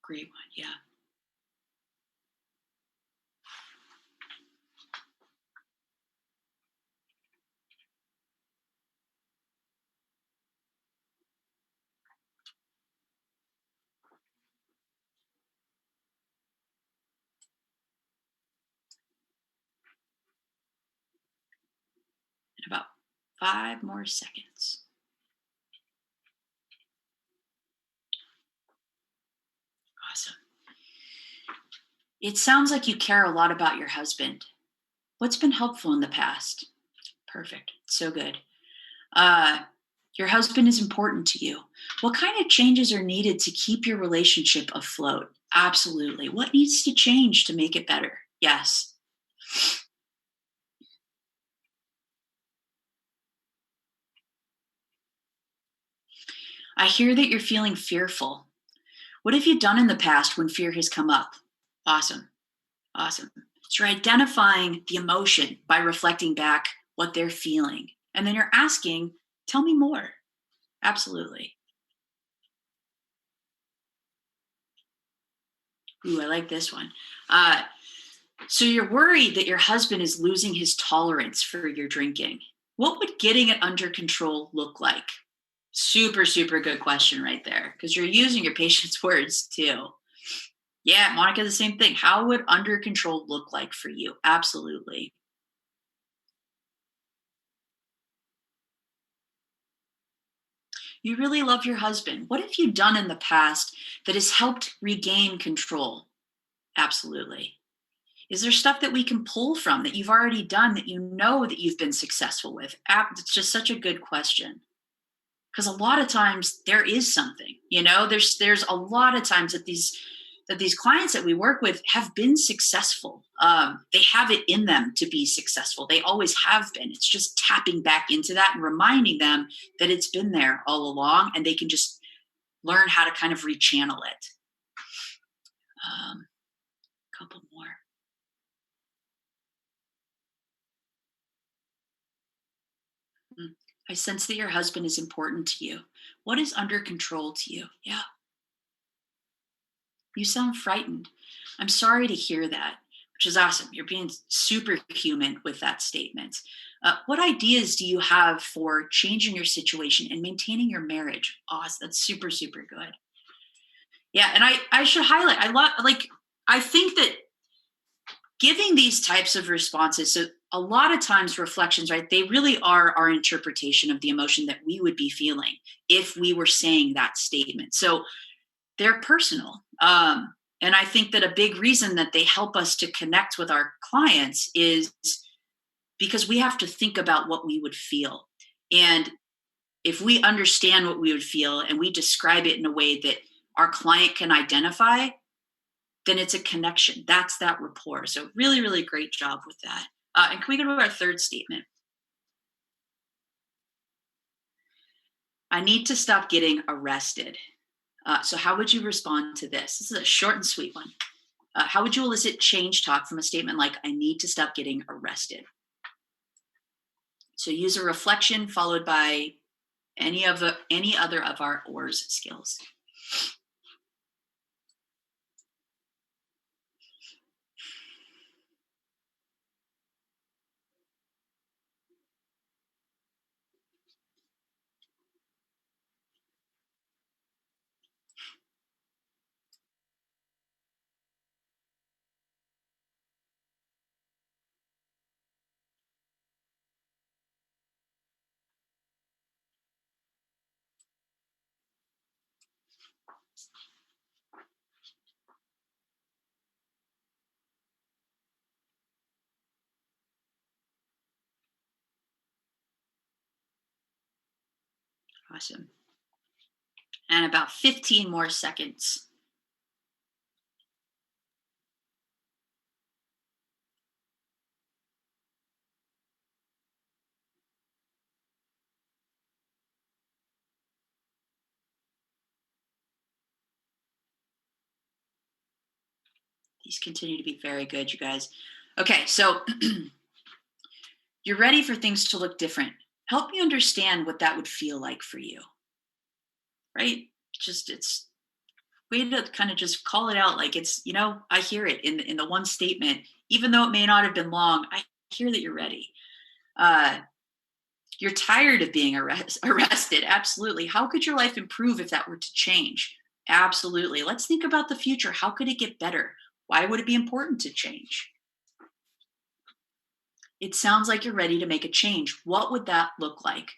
Great one, yeah. 5 more seconds. Awesome. It sounds like you care a lot about your husband. What's been helpful in the past? Perfect. So good. Your husband is important to you. What kind of changes are needed to keep your relationship afloat? Absolutely. What needs to change to make it better? Yes. I hear that you're feeling fearful. What have you done in the past when fear has come up? Awesome. Awesome. So you're identifying the emotion by reflecting back what they're feeling. And then you're asking, tell me more. Absolutely. Ooh, I like this one. So you're worried that your husband is losing his tolerance for your drinking. What would getting it under control look like? Super, super good question right there, because you're using your patient's words too. Yeah, Monica, the same thing. How would under control look like for you? Absolutely. You really love your husband. What have you done in the past that has helped regain control? Absolutely. Is there stuff that we can pull from that you've already done that you know that you've been successful with? It's just such a good question. Because a lot of times there is something, there's a lot of times that these clients that we work with have been successful. They have it in them to be successful. They always have been. It's just tapping back into that and reminding them that it's been there all along, and they can just learn how to kind of rechannel it. Couple more. I sense that your husband is important to you. What is under control to you? Yeah. You sound frightened. I'm sorry to hear that, which is awesome. You're being superhuman with that statement. What ideas do you have for changing your situation and maintaining your marriage? Awesome. That's super, super good. Yeah. And I should highlight, I think that giving these types of responses, so a lot of times reflections, right, they really are our interpretation of the emotion that we would be feeling if we were saying that statement. So they're personal. And I think that a big reason that they help us to connect with our clients is because we have to think about what we would feel. And if we understand what we would feel and we describe it in a way that our client can identify, then it's a connection. That's that rapport. So really, really great job with that. And can we go to our third statement? I need to stop getting arrested. So how would you respond to this? This is a short and sweet one. How would you elicit change talk from a statement like, I need to stop getting arrested? So use a reflection followed by any other of our ORS skills. Awesome. And about 15 more seconds. These continue to be very good, you guys. Okay, so you're ready for things to look different. Help me understand what that would feel like for you, right? It's way to kind of just call it out like it's, I hear it in the one statement, even though it may not have been long, I hear that you're ready. You're tired of being arrested. Absolutely. How could your life improve if that were to change? Absolutely. Let's think about the future. How could it get better? Why would it be important to change? It sounds like you're ready to make a change. What would that look like?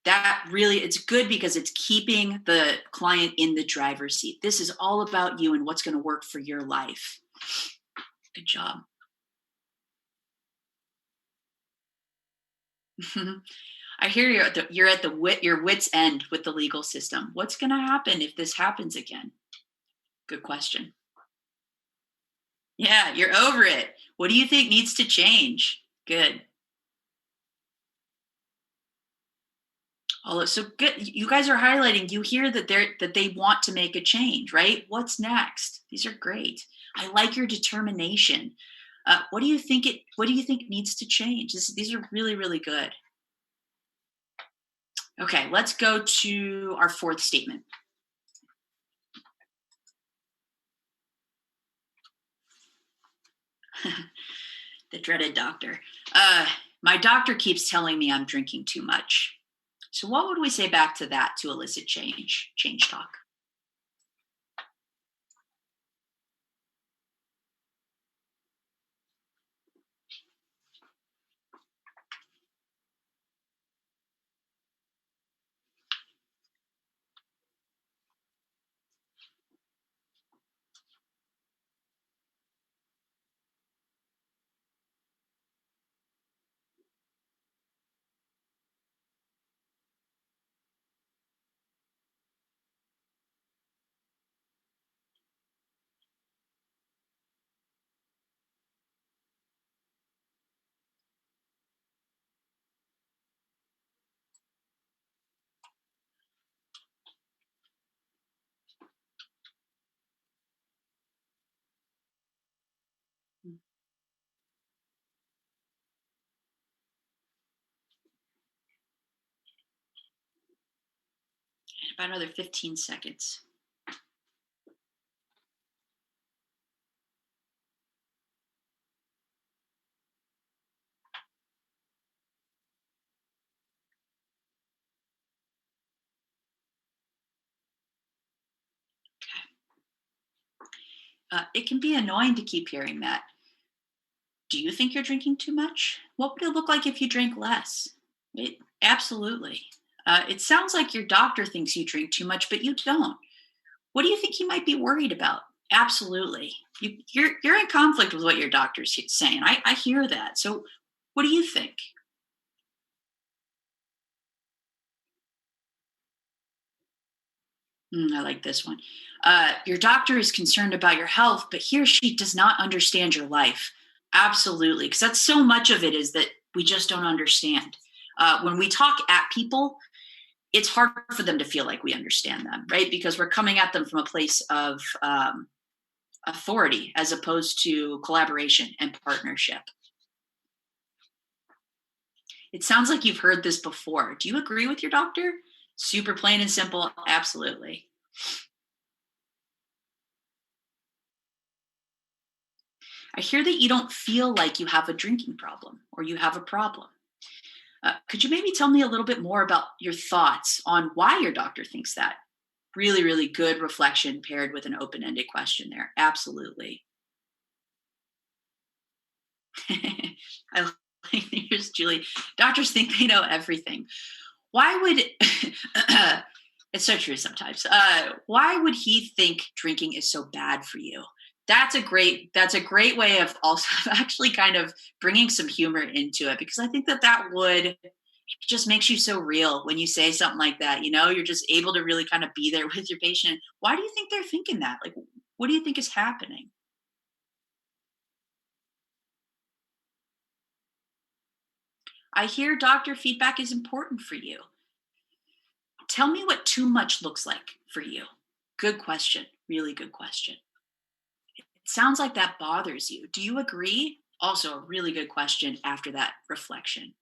That really, it's good because it's keeping the client in the driver's seat. This is all about you and what's going to work for your life. Good job. I hear you're at your wit's end with the legal system. What's going to happen if this happens again? Good question. Yeah, you're over it. What do you think needs to change? Good. So good. You guys are highlighting. You hear that they want to make a change, right? What's next? These are great. I like your determination. What do you think needs to change? These are really, really good. Okay, let's go to our fourth statement. The dreaded doctor. My doctor keeps telling me I'm drinking too much. So what would we say back to that to elicit change talk? About another 15 seconds. It can be annoying to keep hearing that. Do you think you're drinking too much? What would it look like if you drank less? Absolutely. It sounds like your doctor thinks you drink too much, but you don't. What do you think he might be worried about? Absolutely. You're in conflict with what your doctor's saying. I hear that. So what do you think? I like this one. Your doctor is concerned about your health, but he or she does not understand your life. Absolutely. Because that's so much of it is that we just don't understand. When we talk at people, it's hard for them to feel like we understand them, right? Because we're coming at them from a place of authority as opposed to collaboration and partnership. It sounds like you've heard this before. Do you agree with your doctor? Super plain and simple. Absolutely. I hear that you don't feel like you have a drinking problem or you have a problem. Could you maybe tell me a little bit more about your thoughts on why your doctor thinks that? Really, really good reflection paired with an open-ended question there. Absolutely. I like, here's Julie. Doctors think they know everything. Why would it's so true sometimes. Why would he think drinking is so bad for you? That's a great way of also actually kind of bringing some humor into it, because I think that would, it just makes you so real when you say something like that. You're just able to really kind of be there with your patient. Why do you think they're thinking that? Like, what do you think is happening? I hear doctor feedback is important for you. Tell me what too much looks like for you. Good question. Really good question. It sounds like that bothers you. Do you agree? Also, a really good question after that reflection.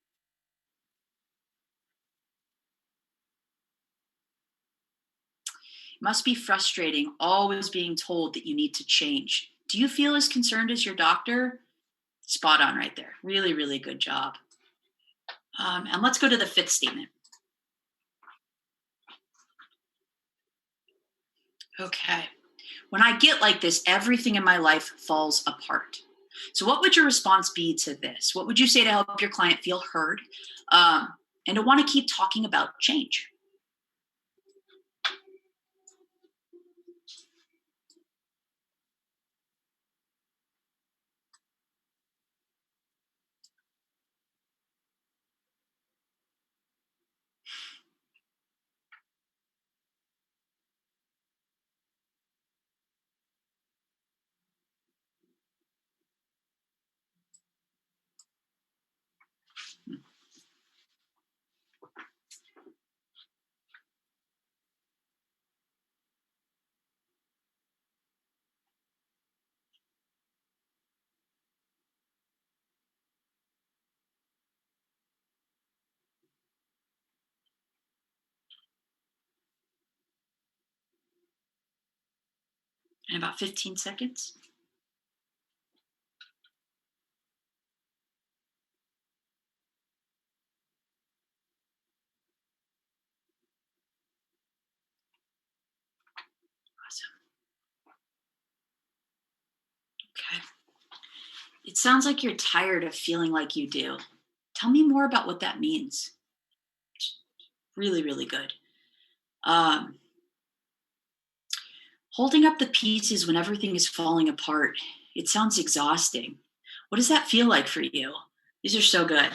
It must be frustrating always being told that you need to change. Do you feel as concerned as your doctor? Spot on right there. Really, really good job. And let's go to the fifth statement. Okay. When I get like this, everything in my life falls apart. So what would your response be to this? What would you say to help your client feel heard and to want to keep talking about change? In about 15 seconds. Awesome. Okay. It sounds like you're tired of feeling like you do. Tell me more about what that means. Really, really good. Um, Holding up the pieces when everything is falling apart, it sounds exhausting. What does that feel like for you? These are so good.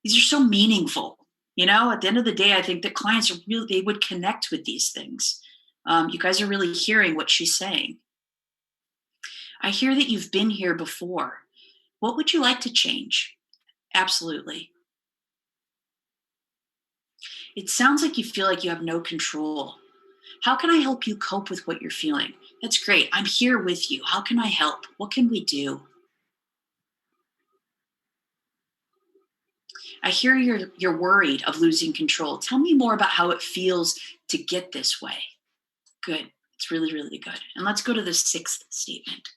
These are so meaningful. At the end of the day, I think that clients are really, they would connect with these things. You guys are really hearing what she's saying. I hear that you've been here before. What would you like to change? Absolutely. It sounds like you feel like you have no control. How can I help you cope with what you're feeling? That's great. I'm here with you. How can I help? What can we do? I hear you're worried of losing control. Tell me more about how it feels to get this way. Good. It's really, really good. And let's go to the sixth statement.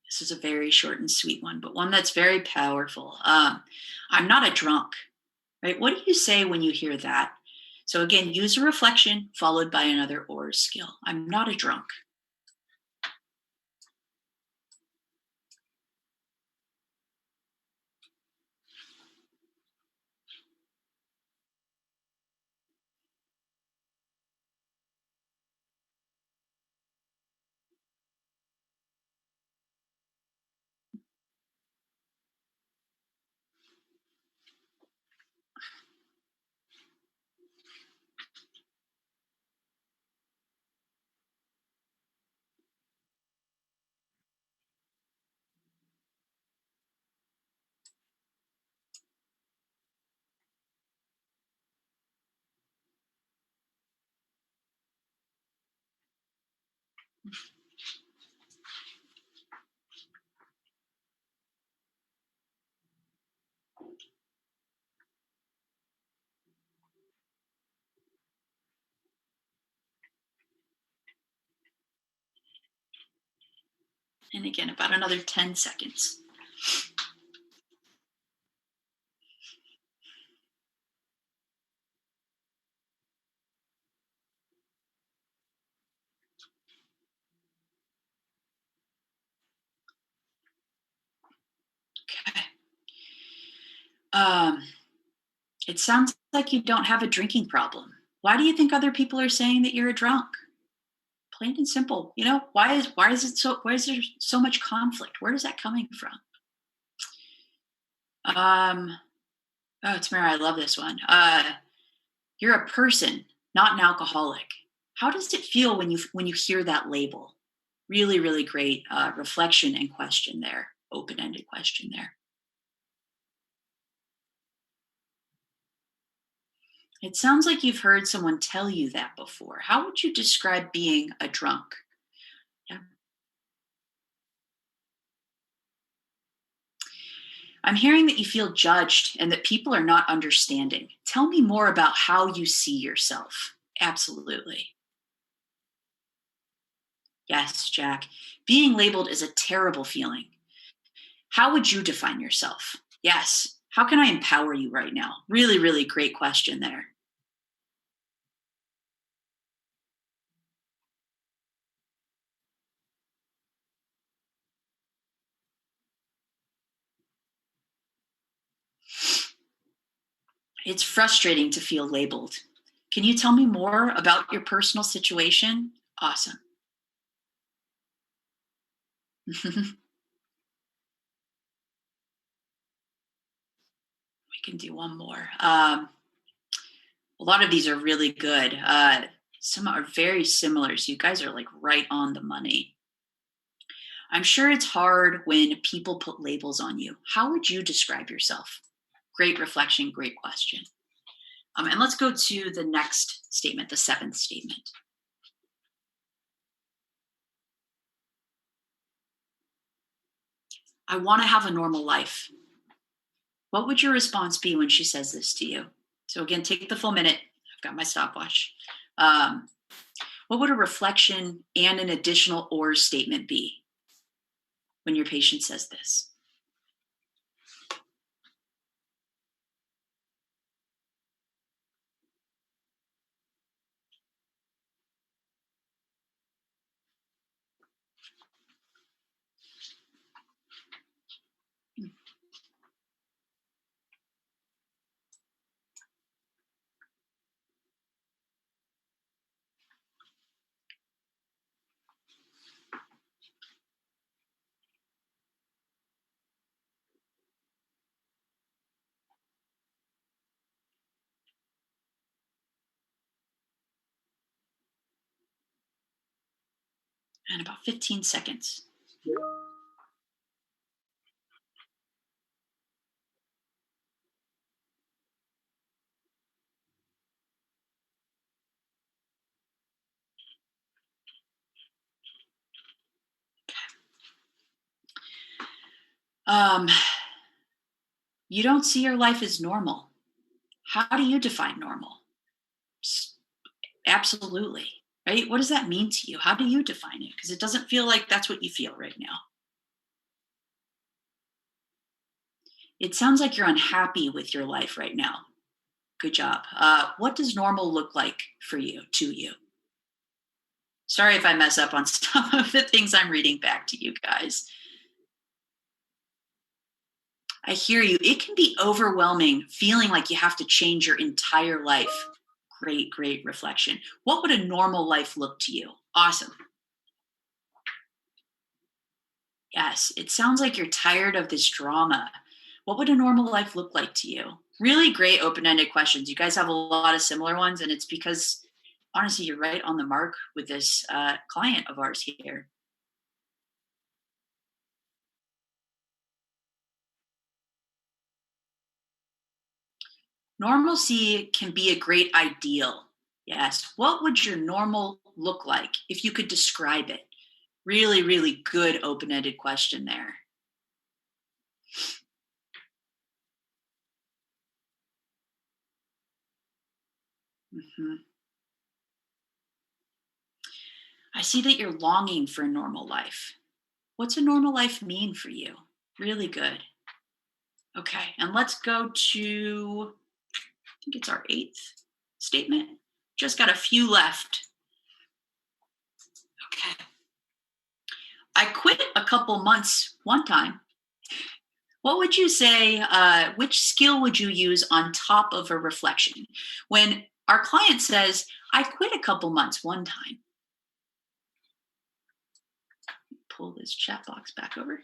This is a very short and sweet one, but one that's very powerful. I'm not a drunk, right? What do you say when you hear that? So again, use a reflection followed by another or skill. I'm not a drunk. And again, about another 10 seconds. Okay. It sounds like you don't have a drinking problem. Why do you think other people are saying that you're a drunk? Plain and simple. Why is there so much conflict? Where is that coming from? Tamara, I love this one. You're a person, not an alcoholic. How does it feel when you hear that label? Really, really great reflection and question there. Open-ended question there. It sounds like you've heard someone tell you that before. How would you describe being a drunk? Yeah. I'm hearing that you feel judged and that people are not understanding. Tell me more about how you see yourself. Absolutely. Yes, Jack. Being labeled is a terrible feeling. How would you define yourself? Yes. How can I empower you right now? Really, really great question there. It's frustrating to feel labeled. Can you tell me more about your personal situation? Awesome. We can do one more. A lot of these are really good. Some are very similar. So you guys are like right on the money. I'm sure it's hard when people put labels on you. How would you describe yourself? Great reflection, great question. And let's go to the next statement, the seventh statement. I want to have a normal life. What would your response be when she says this to you? So again, take the full minute. I've got my stopwatch. What would a reflection and an additional or statement be when your patient says this? And about 15 seconds. You don't see your life as normal. How do you define normal? Absolutely, right? What does that mean to you? How do you define it? Because it doesn't feel like that's what you feel right now. It sounds like you're unhappy with your life right now. Good job. What does normal look like for you, to you? Sorry if I mess up on some of the things I'm reading back to you guys. I hear you. It can be overwhelming, feeling like you have to change your entire life. Great, great reflection. What would a normal life look to you? Awesome. Yes, it sounds like you're tired of this drama. What would a normal life look like to you? Really great open-ended questions. You guys have a lot of similar ones, and it's because, honestly, you're right on the mark with this client of ours here. Normalcy can be a great ideal. Yes. What would your normal look like if you could describe it? Really, really good open-ended question there. Mhm. I see that you're longing for a normal life. What's a normal life mean for you? Really good. Okay, and let's go to, I think it's our eighth statement. Just got a few left. Okay. I quit a couple months one time. What would you say, which skill would you use on top of a reflection? When our client says, I quit a couple months one time. Pull this chat box back over.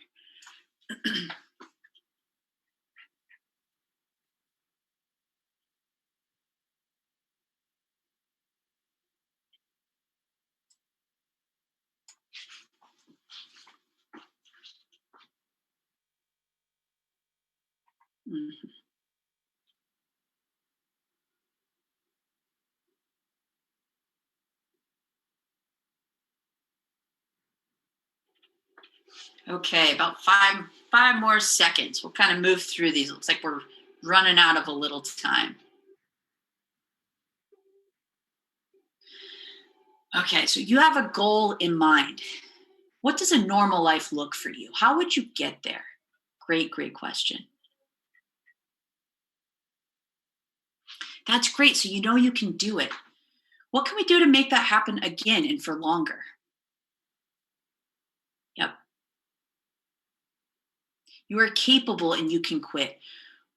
Mhm. Okay, about five more seconds. We'll kind of move through these. Looks like we're running out of a little time. Okay, so you have a goal in mind. What does a normal life look for you? How would you get there? Great, great question. That's great. So you know you can do it. What can we do to make that happen again and for longer? Yep. You are capable and you can quit.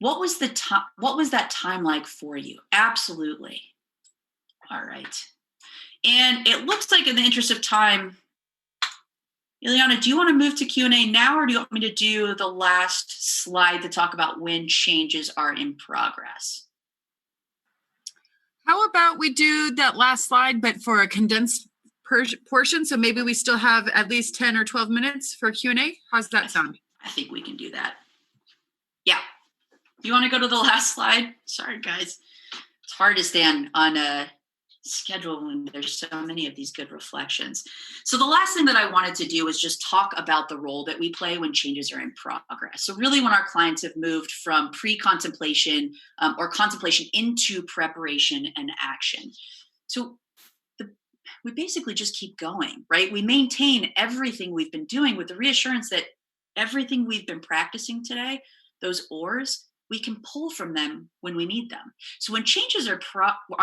What was that time like for you? Absolutely. All right. And it looks like, in the interest of time, Ileana, do you want to move to Q&A now, or do you want me to do the last slide to talk about when changes are in progress? How about we do that last slide, but for a condensed portion? So maybe we still have at least 10 or 12 minutes for Q&A. How's that sound? I think we can do that. Yeah. You want to go to the last slide? Sorry, guys. It's hard to stay on a schedule when there's so many of these good reflections. So the last thing that I wanted to do was just talk about the role that we play when changes are in progress. So really, when our clients have moved from pre-contemplation or contemplation into preparation and action. So we basically just keep going, right? We maintain everything we've been doing with the reassurance that everything we've been practicing today, those oars, we can pull from them when we need them. So when changes are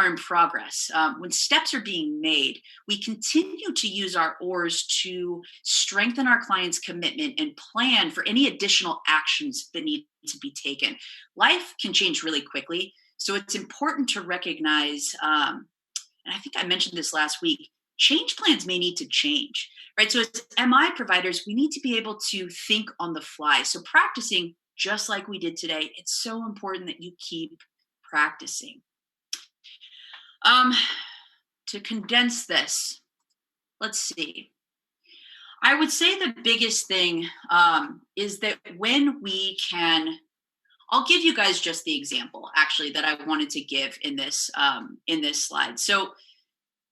in progress, when steps are being made, we continue to use our oars to strengthen our client's commitment and plan for any additional actions that need to be taken. Life can change really quickly, so it's important to recognize, and I think I mentioned this last week, change plans may need to change, right? So as MI providers, we need to be able to think on the fly. So practicing just like we did today, it's so important that you keep practicing. To condense this, let's see. I would say the biggest thing is that when we can, I'll give you guys just the example actually that I wanted to give in this slide. So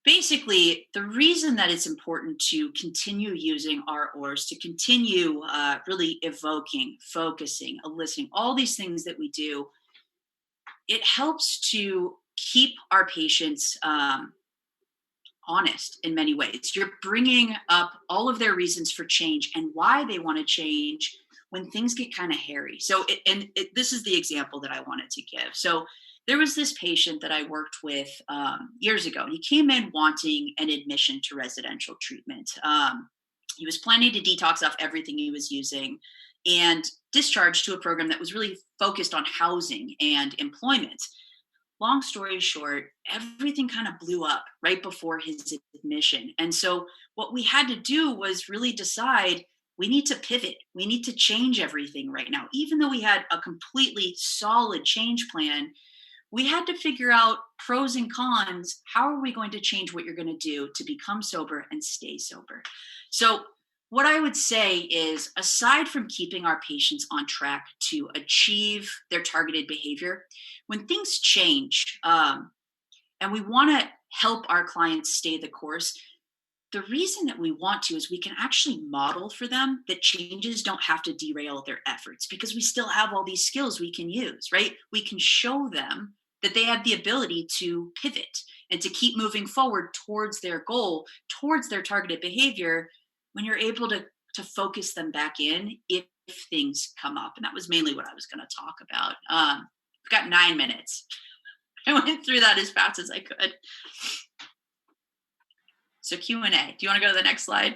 basically, the reason that it's important to continue using our oars, to continue really evoking, focusing, listening, all these things that we do, it helps to keep our patients honest in many ways. You're bringing up all of their reasons for change and why they want to change when things get kind of hairy. So, this is the example that I wanted to give. So there was this patient that I worked with years ago, and he came in wanting an admission to residential treatment. He was planning to detox off everything he was using and discharged to a program that was really focused on housing and employment. Long story short, everything kind of blew up right before his admission. And so what we had to do was really decide, we need to pivot. We need to change everything right now. Even though we had a completely solid change plan, we had to figure out pros and cons. How are we going to change what you're going to do to become sober and stay sober? So what I would say is, aside from keeping our patients on track to achieve their targeted behavior, when things change and we want to help our clients stay the course, the reason that we want to is we can actually model for them that changes don't have to derail their efforts, because we still have all these skills we can use, right? We can show them that they have the ability to pivot and to keep moving forward towards their goal, towards their targeted behavior, when you're able to focus them back in if things come up. And that was mainly what I was going to talk about. We've got 9 minutes. I went through that as fast as I could. So Q&A. Do you want to go to the next slide?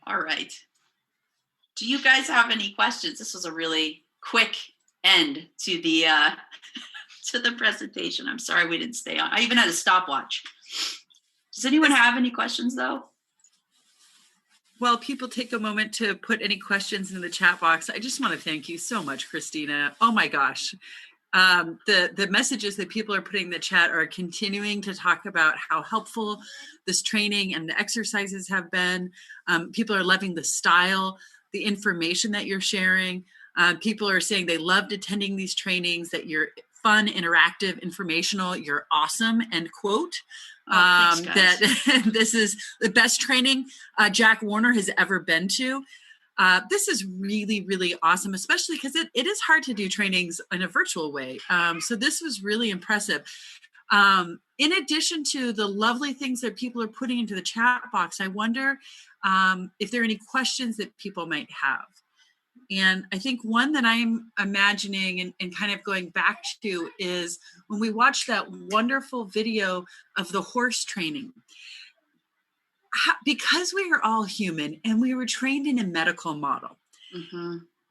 All right. Do you guys have any questions? This was a really quick end to the to the presentation. I'm sorry we didn't stay on. I even had a stopwatch. Does anyone have any questions though? Well, people take a moment to put any questions in the chat box. I just want to thank you so much, Christina. Oh my gosh. The messages that people are putting in the chat are continuing to talk about how helpful this training and the exercises have been. People are loving the style, the information that you're sharing. People are saying they loved attending these trainings, that you're fun, interactive, informational, you're awesome, end quote. Thanks, guys. That this is the best training Jack Warner has ever been to. This is really, really awesome, especially because it is hard to do trainings in a virtual way. So this was really impressive. In addition to the lovely things that people are putting into the chat box, I wonder if there are any questions that people might have. And I think one that I'm imagining and kind of going back to is when we watched that wonderful video of the horse training. Because we are all human and we were trained in a medical model,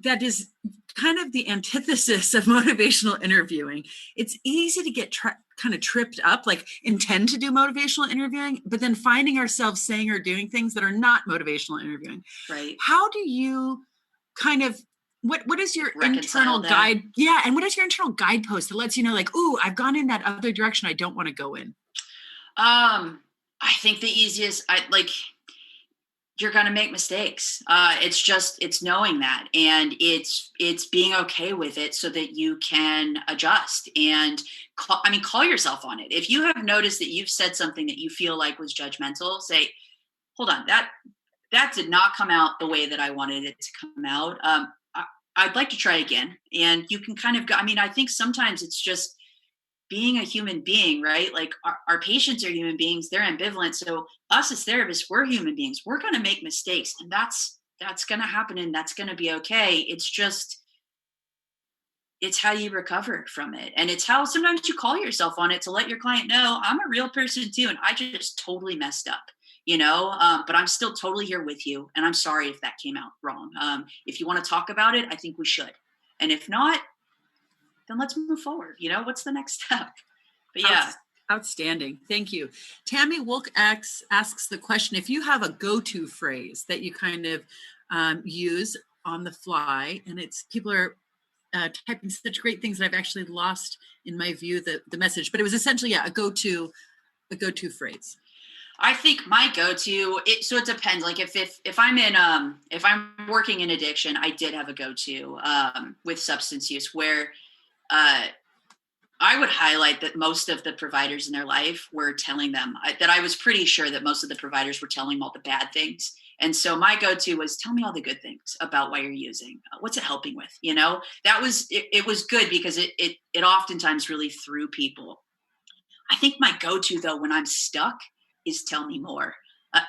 that is kind of the antithesis of motivational interviewing. It's easy to get kind of tripped up, like intend to do motivational interviewing, but then finding ourselves saying or doing things that are not motivational interviewing. Right. How do you kind of, what is your Reconcile internal that. guide? Yeah. And what is your internal guidepost that lets you know, like, ooh, I've gone in that other direction I don't want to go in? I think the easiest, you're going to make mistakes. It's knowing that, and it's being okay with it so that you can adjust and call yourself on it. If you have noticed that you've said something that you feel like was judgmental, say, hold on, that did not come out the way that I wanted it to come out. I'd like to try again. And you can kind of go, I think sometimes it's just being a human being, right? Like our patients are human beings, they're ambivalent. So us as therapists, we're human beings. We're going to make mistakes, and that's going to happen, and that's going to be okay. It's how you recover from it. And it's how sometimes you call yourself on it to let your client know, I'm a real person too. And I just totally messed up, but I'm still totally here with you. And I'm sorry if that came out wrong. If you want to talk about it, I think we should. And if not, then let's move forward. What's the next step? But yeah. Outstanding. Thank you. Tammy Wilk asks the question, if you have a go-to phrase that you kind of use on the fly, and people are typing such great things that I've actually lost, in my view, the message, but it was essentially, a go-to phrase. I think my go-to, so it depends. Like if I'm working in addiction, I did have a go-to with substance use where I would highlight that most of the providers in their life were telling them that I was pretty sure that most of the providers were telling them all the bad things. And so my go-to was, tell me all the good things about why you're using. What's it helping with? That was, it was good because it oftentimes really threw people. I think my go-to though, when I'm stuck, is tell me more.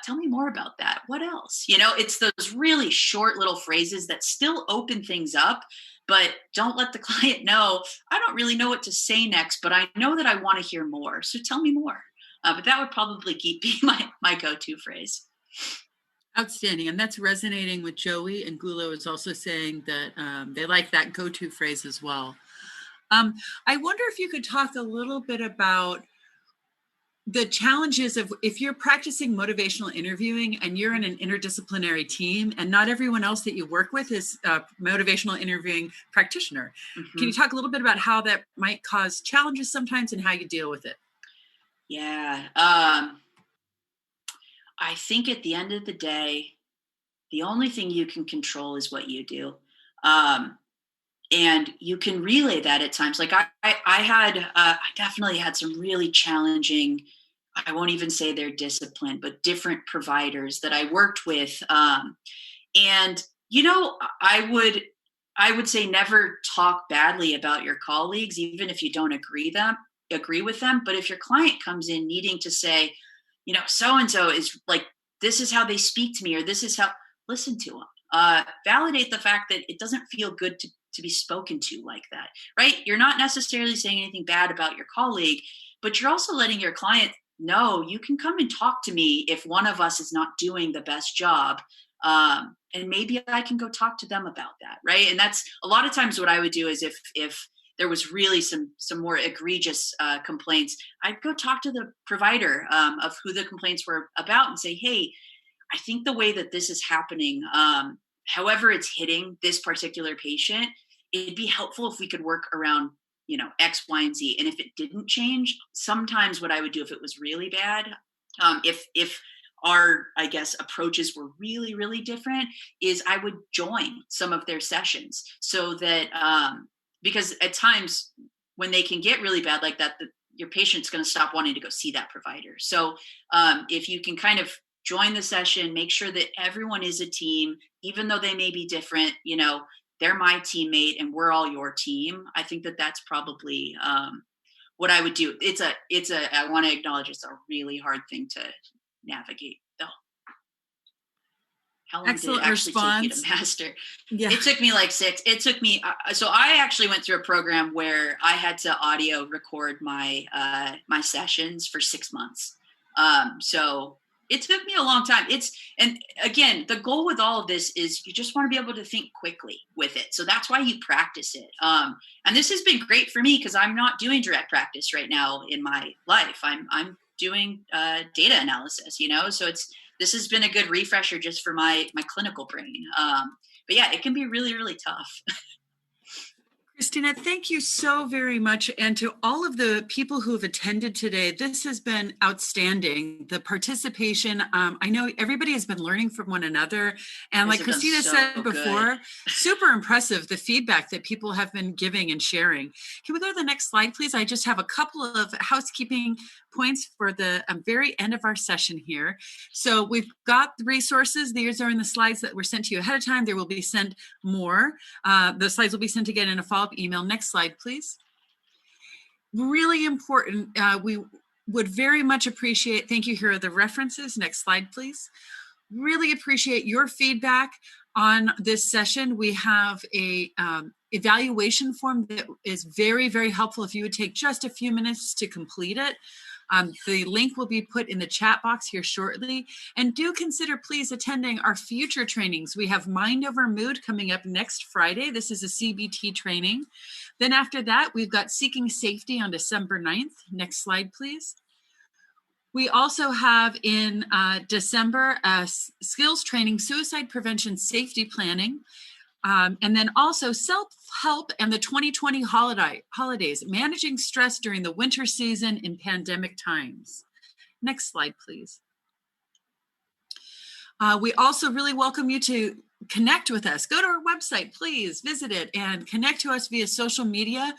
Tell me more about that. What else? It's those really short little phrases that still open things up, but don't let the client know, I don't really know what to say next, but I know that I want to hear more. So tell me more. But that would probably be my go-to phrase. Outstanding. And that's resonating with Joey, and Gulo is also saying that they like that go-to phrase as well. I wonder if you could talk a little bit about the challenges of if you're practicing motivational interviewing and you're in an interdisciplinary team and not everyone else that you work with is a motivational interviewing practitioner. Mm-hmm. Can you talk a little bit about how that might cause challenges sometimes and how you deal with it? Yeah. I think at the end of the day, the only thing you can control is what you do. And you can relay that at times. Like I definitely had some really challenging, I won't even say they're disciplined, but different providers that I worked with. And, I would say never talk badly about your colleagues, even if you don't agree with them. But if your client comes in needing to say, so-and-so is like, this is how they speak to me, or this is how, listen to them. Validate the fact that it doesn't feel good to be spoken to like that, right? You're not necessarily saying anything bad about your colleague, but you're also letting your client know you can come and talk to me if one of us is not doing the best job. And maybe I can go talk to them about that, right? And that's a lot of times what I would do is if there was really some more egregious complaints, I'd go talk to the provider of who the complaints were about and say, hey, I think the way that this is happening, however it's hitting this particular patient, it'd be helpful if we could work around, X, Y, and Z. And if it didn't change, sometimes what I would do if it was really bad, if our, I guess, approaches were really, really different, is I would join some of their sessions so that, because at times when they can get really bad like that, your patient's going to stop wanting to go see that provider. So if you can kind of join the session, make sure that everyone is a team, even though they may be different, they're my teammate and we're all your team. I think that that's probably what I would do. I want to acknowledge it's a really hard thing to navigate though. How long Excellent did it actually response. take you to master? Yeah. It took me like 6. It took me, so I actually went through a program where I had to audio record my sessions for 6 months. So It took me a long time. And again, the goal with all of this is you just want to be able to think quickly with it. So that's why you practice it. And this has been great for me because I'm not doing direct practice right now in my life. I'm doing data analysis, so this has been a good refresher just for my clinical brain. But yeah, it can be really, really tough. Christina, thank you so very much. And to all of the people who have attended today, this has been outstanding. The participation, I know everybody has been learning from one another. And like Christina said before, super impressive, the feedback that people have been giving and sharing. Can we go to the next slide, please? I just have a couple of housekeeping points for the very end of our session here. So we've got the resources. These are in the slides that were sent to you ahead of time. There will be sent more. The slides will be sent again in a follow-up email. Next slide, please. Really important. We would very much appreciate, thank you, here are the references. Next slide, please. Really appreciate your feedback on this session. We have a evaluation form that is very, very helpful if you would take just a few minutes to complete it. The link will be put in the chat box here shortly. And do consider please attending our future trainings. We have Mind Over Mood coming up next Friday. This is a CBT training. Then after that, we've got Seeking Safety on December 9th. Next slide, please. We also have in December skills training, suicide prevention, safety planning. And then also self-help and the 2020 holidays, managing stress during the winter season in pandemic times. Next slide, please. We also really welcome you to connect with us. Go to our website, please visit it and connect to us via social media.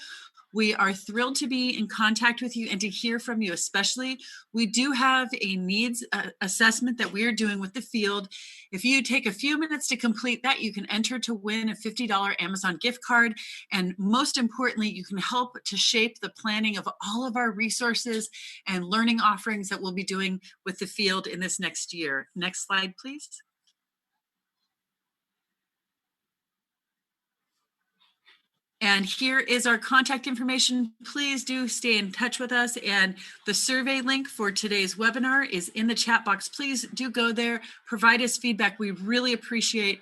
We are thrilled to be in contact with you and to hear from you especially. We do have a needs assessment that we are doing with the field. If you take a few minutes to complete that, you can enter to win a $50 Amazon gift card. And most importantly, you can help to shape the planning of all of our resources and learning offerings that we'll be doing with the field in this next year. Next slide, please. And here is our contact information. Please do stay in touch with us. And the survey link for today's webinar is in the chat box. Please do go there, provide us feedback. We really appreciate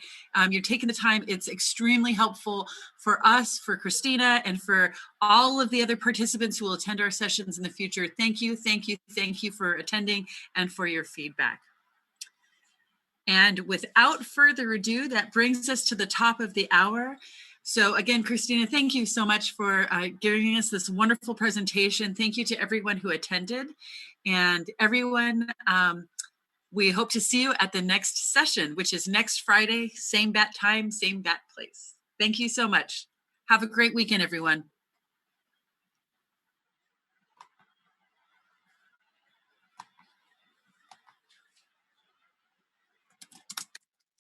you taking the time. It's extremely helpful for us, for Christina, and for all of the other participants who will attend our sessions in the future. Thank you, thank you, thank you for attending and for your feedback. And without further ado, that brings us to the top of the hour. So again, Christina, thank you so much for giving us this wonderful presentation. Thank you to everyone who attended. And everyone, we hope to see you at the next session, which is next Friday, same bat time, same bat place. Thank you so much. Have a great weekend, everyone.